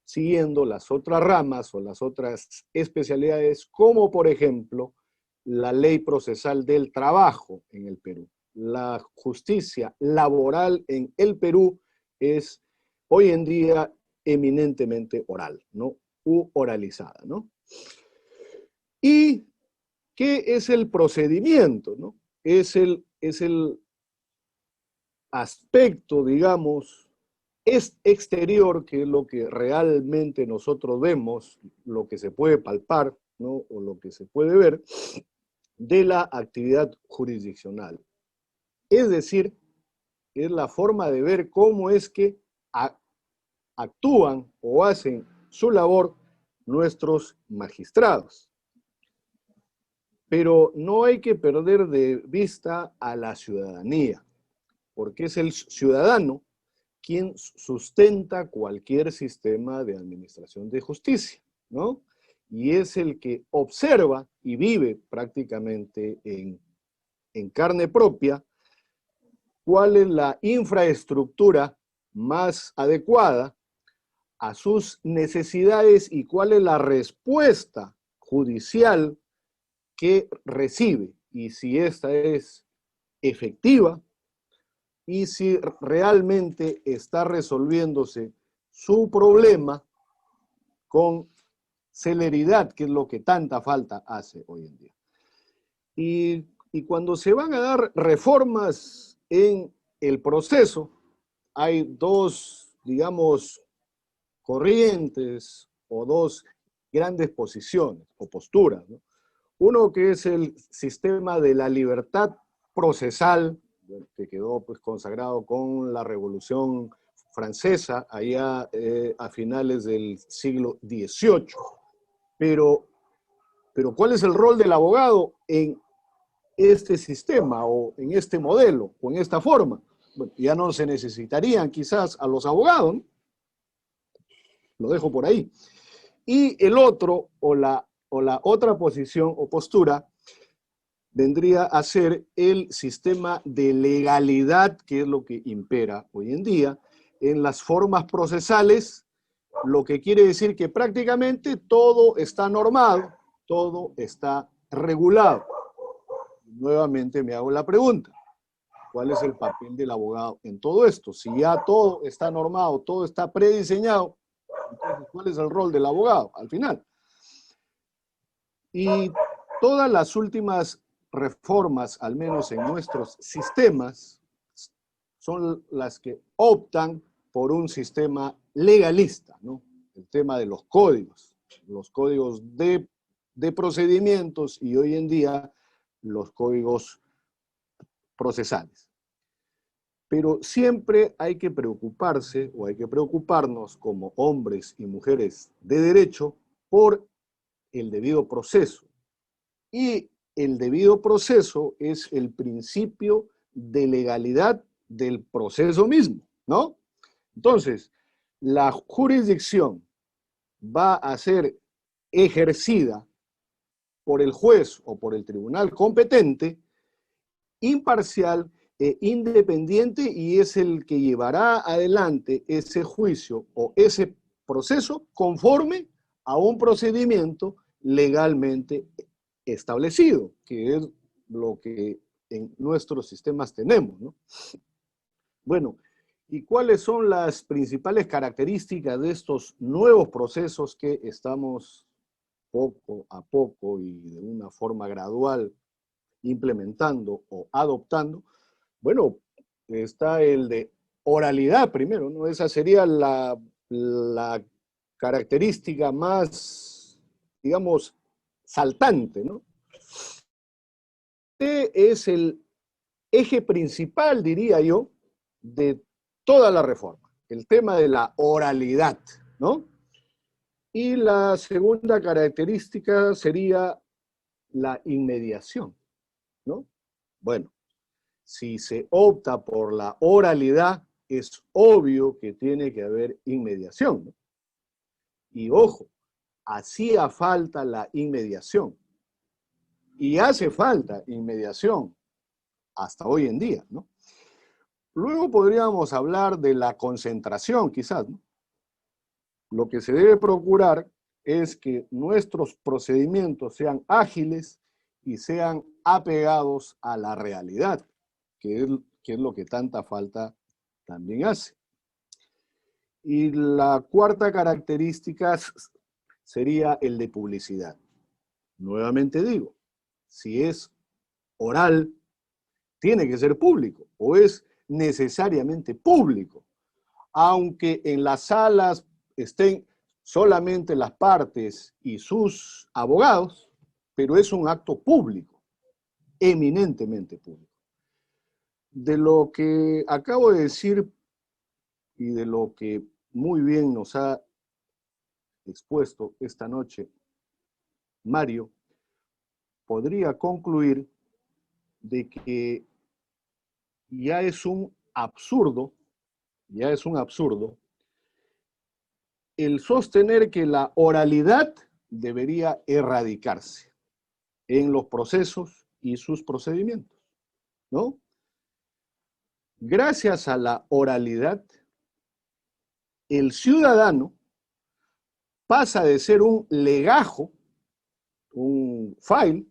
siguiendo las otras ramas o las otras especialidades, como por ejemplo la ley procesal del trabajo en el Perú. La justicia laboral en el Perú es hoy en día eminentemente oral, ¿no? U oralizada, ¿no? ¿Y qué es el procedimiento, ¿no? Es el aspecto, digamos, exterior, que es lo que realmente nosotros vemos, lo que se puede palpar, ¿no?, o lo que se puede ver de la actividad jurisdiccional. Es decir, es la forma de ver cómo es que actúan o hacen su labor nuestros magistrados. Pero no hay que perder de vista a la ciudadanía, porque es el ciudadano quien sustenta cualquier sistema de administración de justicia, ¿no? Y es el que observa y vive prácticamente en carne propia cuál es la infraestructura más adecuada a sus necesidades y cuál es la respuesta judicial que recibe, y si esta es efectiva, y si realmente está resolviéndose su problema con celeridad, que es lo que tanta falta hace hoy en día. Y cuando se van a dar reformas en el proceso, hay dos, digamos, corrientes o dos grandes posiciones o posturas, ¿no? Uno que es el sistema de la libertad procesal, que quedó pues consagrado con la Revolución Francesa, allá a finales del siglo XVIII. Pero ¿cuál es el rol del abogado en este sistema o en este modelo o en esta forma? Bueno, ya no se necesitarían quizás a los abogados, ¿no? Lo dejo por ahí. Y el otro, o la otra posición o postura, vendría a ser el sistema de legalidad, que es lo que impera hoy en día en las formas procesales, lo que quiere decir que prácticamente todo está normado, todo está regulado. Nuevamente me hago la pregunta: ¿cuál es el papel del abogado en todo esto? Si ya todo está normado, todo está prediseñado, Entonces, ¿cuál es el rol del abogado al final? Y todas las últimas reformas, al menos en nuestros sistemas, son las que optan por un sistema legalista, ¿no? El tema de los códigos de procedimientos y hoy en día los códigos procesales. Pero siempre hay que preocuparse o hay que preocuparnos como hombres y mujeres de derecho por el debido proceso. Y el debido proceso es el principio de legalidad del proceso mismo, ¿no? Entonces, la jurisdicción va a ser ejercida por el juez o por el tribunal competente, imparcial e independiente, y es el que llevará adelante ese juicio o ese proceso conforme a un procedimiento legalmente establecido, que es lo que en nuestros sistemas tenemos, ¿no? Bueno, ¿y cuáles son las principales características de estos nuevos procesos que estamos poco a poco y de una forma gradual implementando o adoptando? Bueno, está el de oralidad primero, ¿no? Esa sería la característica más, digamos, saltante, ¿no? Este es el eje principal, diría yo, de toda la reforma, el tema de la oralidad, ¿no? Y la segunda característica sería la inmediación, ¿no? Bueno, si se opta por la oralidad, es obvio que tiene que haber inmediación, ¿no? Y ojo, hacía falta la inmediación. Y hace falta inmediación hasta hoy en día, ¿no? Luego podríamos hablar de la concentración, quizás, ¿no? Lo que se debe procurar es que nuestros procedimientos sean ágiles y sean apegados a la realidad, que es lo que tanta falta también hace. Y la cuarta característica sería el de publicidad. Nuevamente digo, si es oral, tiene que ser público o es necesariamente público, aunque en las salas estén solamente las partes y sus abogados, pero es un acto público, eminentemente público. De lo que acabo de decir y de lo que muy bien nos ha expuesto esta noche Mario, podría concluir de que ya es un absurdo el sostener que la oralidad debería erradicarse en los procesos y sus procedimientos, ¿no? Gracias a la oralidad, el ciudadano pasa de ser un legajo, un file,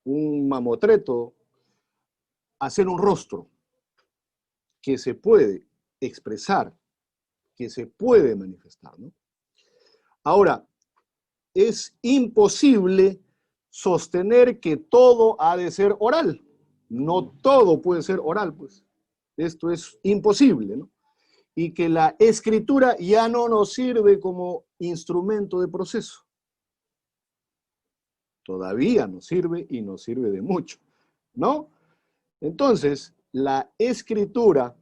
un mamotreto, a ser un rostro que se puede expresar, que se puede manifestar, ¿no? Ahora, es imposible sostener que todo ha de ser oral. No todo puede ser oral, pues. Esto es imposible, ¿no? Y que la escritura ya no nos sirve como instrumento de proceso. Todavía nos sirve y nos sirve de mucho, ¿no? Entonces, la escritura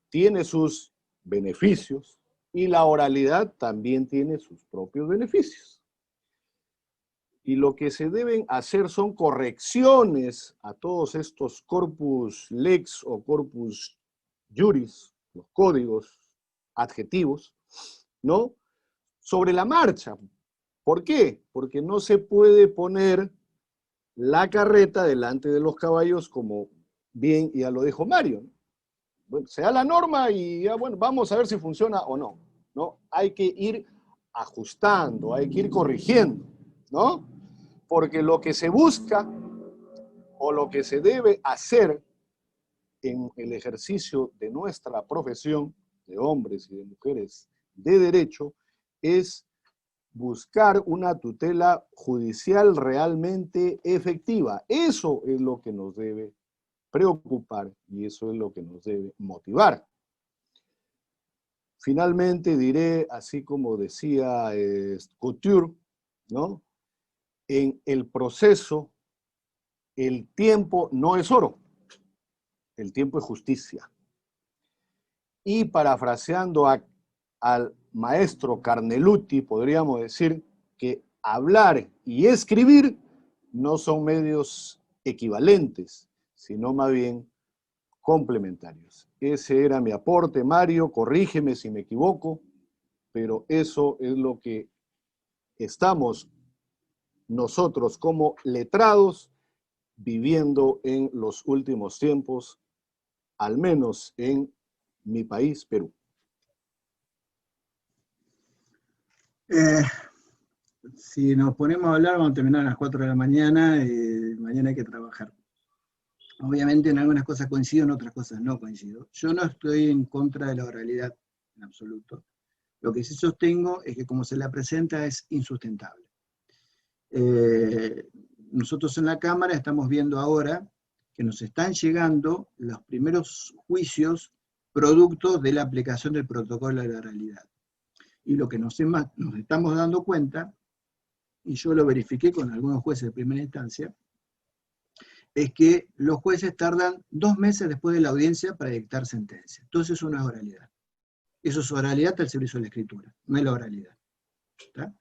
tiene sus beneficios y la oralidad también tiene sus propios beneficios. Y lo que se deben hacer son correcciones a todos estos corpus lex o corpus juris, los códigos adjetivos, ¿no? Sobre la marcha. ¿Por qué? Porque no se puede poner la carreta delante de los caballos, como bien ya lo dijo Mario, ¿no? Bueno, se da la norma y ya, bueno, vamos a ver si funciona o no, ¿no? Hay que ir ajustando, hay que ir corrigiendo, ¿no? Porque lo que se busca o lo que se debe hacer en el ejercicio de nuestra profesión de hombres y de mujeres de derecho es buscar una tutela judicial realmente efectiva. Eso es lo que nos debe preocupar y eso es lo que nos debe motivar. Finalmente diré, así como decía Couture, ¿no? En el proceso, el tiempo no es oro, el tiempo es justicia. Y parafraseando al maestro Carneluti, podríamos decir que hablar y escribir no son medios equivalentes, sino más bien complementarios. Ese era mi aporte, Mario, corrígeme si me equivoco, pero eso es lo que estamos nosotros como letrados viviendo en los últimos tiempos, al menos en mi país, Perú. Si nos ponemos a hablar, vamos a terminar a las 4 de la mañana, mañana hay que trabajar. Obviamente en algunas cosas coincido, en otras cosas no coincido. Yo no estoy en contra de la oralidad en absoluto. Lo que sí sostengo es que como se la presenta es insustentable. Nosotros en la Cámara estamos viendo ahora que nos están llegando los primeros juicios producto de la aplicación del protocolo de la oralidad. Y lo que nos estamos dando cuenta, y yo lo verifiqué con algunos jueces de primera instancia, es que los jueces tardan 2 meses después de la audiencia para dictar sentencia. Entonces eso no es oralidad. Eso es oralidad al servicio de la escritura, no es la oralidad. ¿Está?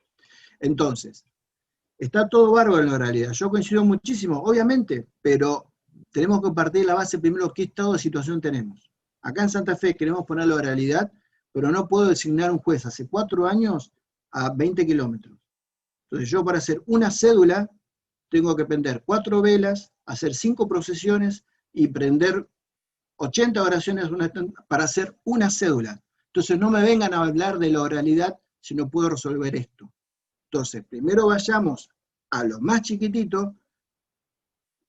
Entonces, está todo bárbaro en la oralidad. Yo coincido muchísimo, obviamente, pero tenemos que partir de la base primero qué estado de situación tenemos. Acá en Santa Fe queremos poner la oralidad, pero no puedo designar un juez hace 4 años a 20 kilómetros. Entonces yo para hacer una cédula tengo que prender 4 velas, hacer 5 procesiones y prender 80 oraciones para hacer una cédula. Entonces no me vengan a hablar de la oralidad si no puedo resolver esto. Entonces primero vayamos a lo más chiquitito,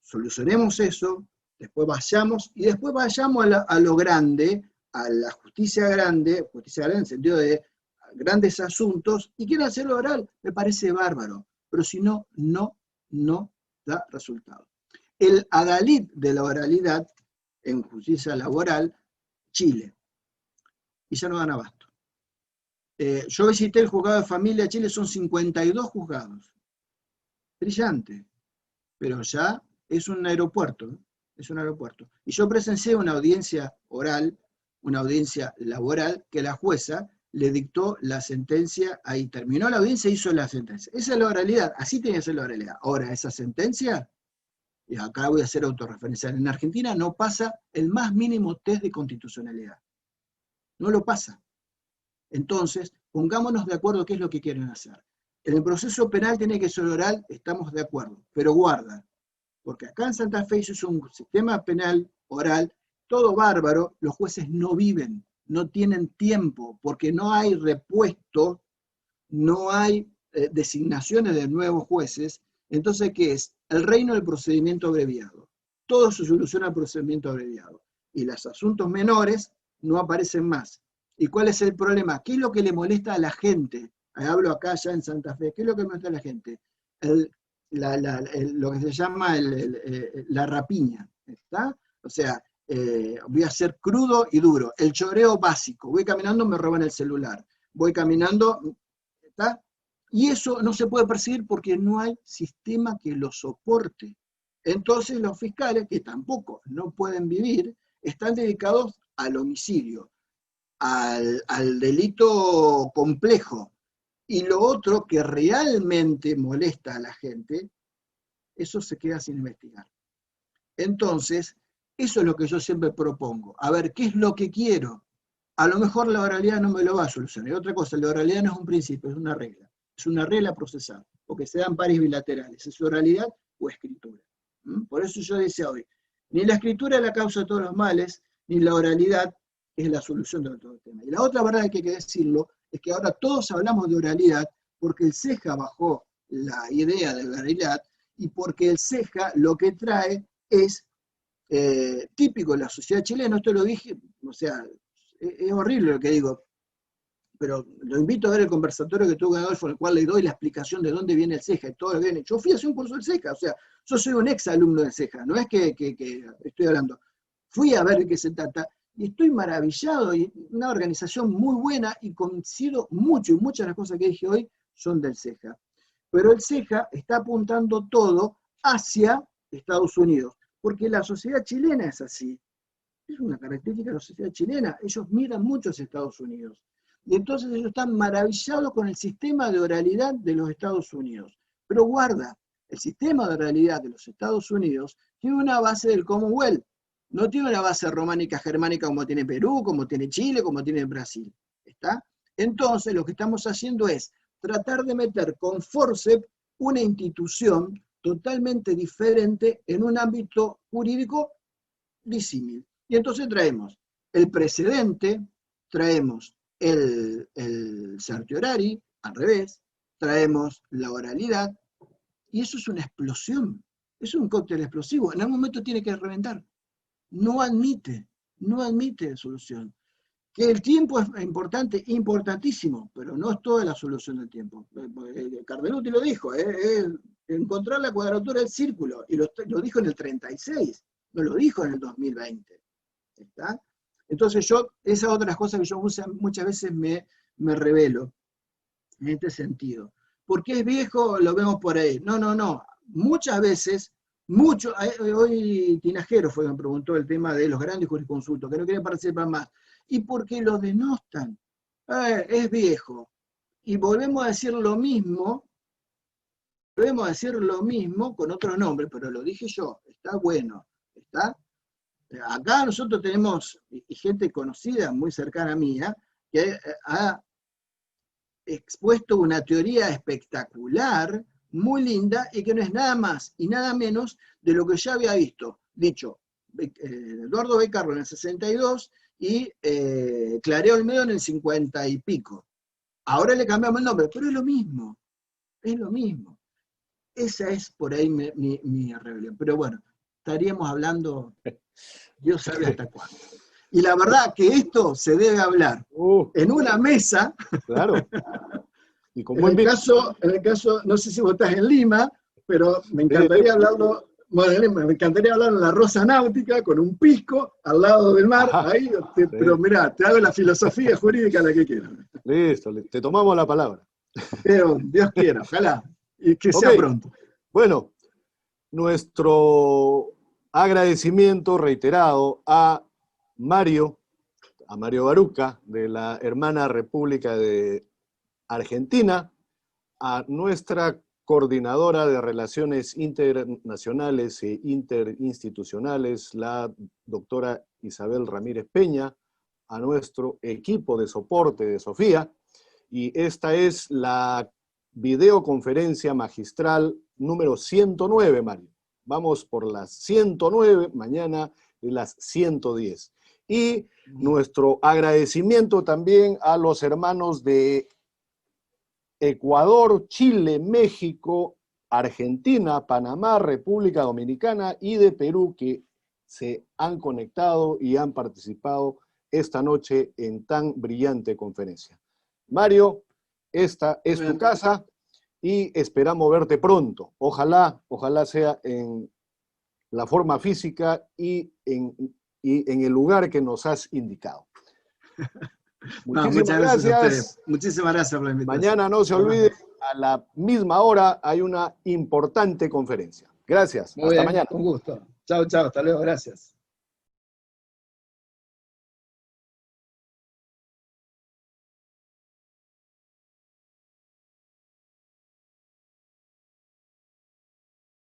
solucionemos eso, después vayamos a lo grande, a la justicia grande en el sentido de grandes asuntos, y quieren hacerlo oral, me parece bárbaro, pero si no, no da resultado. El adalid de la oralidad en justicia laboral, Chile, y ya no dan abasto. Yo visité el juzgado de familia de Chile, son 52 juzgados. Brillante, pero ya es un aeropuerto, es un aeropuerto. Y yo presencié una audiencia oral, una audiencia laboral, que la jueza le dictó la sentencia, ahí terminó la audiencia e hizo la sentencia. Esa es la oralidad, así tiene que ser la oralidad. Ahora, esa sentencia, y acá voy a hacer autorreferencial, en Argentina no pasa el más mínimo test de constitucionalidad. No lo pasa. Entonces, pongámonos de acuerdo qué es lo que quieren hacer. En el proceso penal tiene que ser oral, estamos de acuerdo, pero guarda, porque acá en Santa Fe es un sistema penal oral, todo bárbaro, los jueces no viven, no tienen tiempo, porque no hay repuesto, no hay designaciones de nuevos jueces. Entonces, ¿qué es? El reino del procedimiento abreviado. Todo se soluciona al procedimiento abreviado. Y los asuntos menores no aparecen más. ¿Y cuál es el problema? ¿Qué es lo que le molesta a la gente? Hablo acá ya en Santa Fe. ¿Qué es lo que molesta a la gente? Lo que se llama la rapiña. ¿Está? O sea, voy a ser crudo y duro. El choreo básico. Voy caminando, me roban el celular. Voy caminando, ¿está? Y eso no se puede perseguir porque no hay sistema que lo soporte. Entonces los fiscales, que tampoco no pueden vivir, están dedicados al homicidio, al delito complejo. Y lo otro que realmente molesta a la gente, eso se queda sin investigar. Entonces, eso es lo que yo siempre propongo. A ver, ¿qué es lo que quiero? A lo mejor la oralidad no me lo va a solucionar. Y otra cosa, la oralidad no es un principio, es una regla. Es una regla procesal, porque se dan pares bilaterales. ¿Es oralidad o escritura? Por eso yo decía hoy, ni la escritura es la causa de todos los males, ni la oralidad es la solución de todo el tema. Y la otra verdad que hay que decirlo es que ahora todos hablamos de oralidad porque el CEJA bajó la idea de la oralidad y porque el CEJA lo que trae es típico de la sociedad chilena. Esto lo dije, o sea, es horrible lo que digo, pero lo invito a ver el conversatorio que tuve con Adolfo, en el cual le doy la explicación de dónde viene el CEJA y todo lo que viene. Yo fui a hacer un curso del CEJA, o sea, yo soy un ex alumno del CEJA, no es que estoy hablando. Fui a ver de qué se trata y estoy maravillado, y una organización muy buena, y coincido mucho, y muchas de las cosas que dije hoy son del CEJA. Pero el CEJA está apuntando todo hacia Estados Unidos, porque la sociedad chilena es así. Es una característica de la sociedad chilena. Ellos miran mucho hacia Estados Unidos. Y entonces ellos están maravillados con el sistema de oralidad de los Estados Unidos. Pero guarda, el sistema de oralidad de los Estados Unidos tiene una base del Commonwealth. No tiene una base románica germánica como tiene Perú, como tiene Chile, como tiene Brasil. ¿Está? Entonces lo que estamos haciendo es tratar de meter con forceps una institución totalmente diferente en un ámbito jurídico disímil. Y entonces traemos el precedente, traemos el certiorari, al revés, traemos la oralidad, y eso es una explosión, es un cóctel explosivo, en algún momento tiene que reventar. No admite solución. Que el tiempo es importante, importantísimo, pero no es toda la solución del tiempo. Cardeluti lo dijo, encontrar la cuadratura del círculo, y lo dijo en el 36, no lo dijo en el 2020. ¿Está? Entonces esas otras cosas que yo muchas veces me revelo en este sentido. ¿Por qué es viejo? Lo vemos por ahí. No. Muchas veces, hoy Tinajero fue quien me preguntó el tema de los grandes jurisconsultos, que no quieren participar más. ¿Y por qué los denostan? Es viejo. Y volvemos a decir lo mismo con otro nombre, pero lo dije yo, está bueno, ¿está? Acá nosotros tenemos gente conocida, muy cercana a mía, que ha expuesto una teoría espectacular, muy linda, y que no es nada más y nada menos de lo que ya había dicho Eduardo Becarro en el 62 y Clareo Olmedo en el 50 y pico. Ahora le cambiamos el nombre, pero es lo mismo. Esa es por ahí mi rebelión. Pero bueno, estaríamos hablando, Dios sabe hasta cuándo. Y la verdad que esto se debe hablar en una mesa. Claro. Y en el caso, no sé si vos estás en Lima, pero me encantaría hablarlo. Bueno, me encantaría hablar en la Rosa Náutica, con un pisco, al lado del mar, ahí, pero mirá, te hago la filosofía jurídica la que quieras. Listo, te tomamos la palabra. Pero Dios quiera, ojalá, y que sea pronto. Bueno, nuestro agradecimiento reiterado a Mario Baruca, de la hermana República de Argentina, a nuestra coordinadora de Relaciones Internacionales e Interinstitucionales, la doctora Isabel Ramírez Peña, a nuestro equipo de soporte de Sofía, y esta es la videoconferencia magistral número 109, Mario. Vamos por las 109, mañana de las 110. Y nuestro agradecimiento también a los hermanos de Ecuador, Chile, México, Argentina, Panamá, República Dominicana y de Perú, que se han conectado y han participado esta noche en tan brillante conferencia. Mario, esta es tu casa y esperamos verte pronto. Ojalá sea en la forma física y en el lugar que nos has indicado. Muchísimas gracias. Muchísimas gracias por la invitación. Mañana no se olvide, a la misma hora hay una importante conferencia. Gracias. Hasta mañana. Un gusto. Chao, hasta luego, gracias.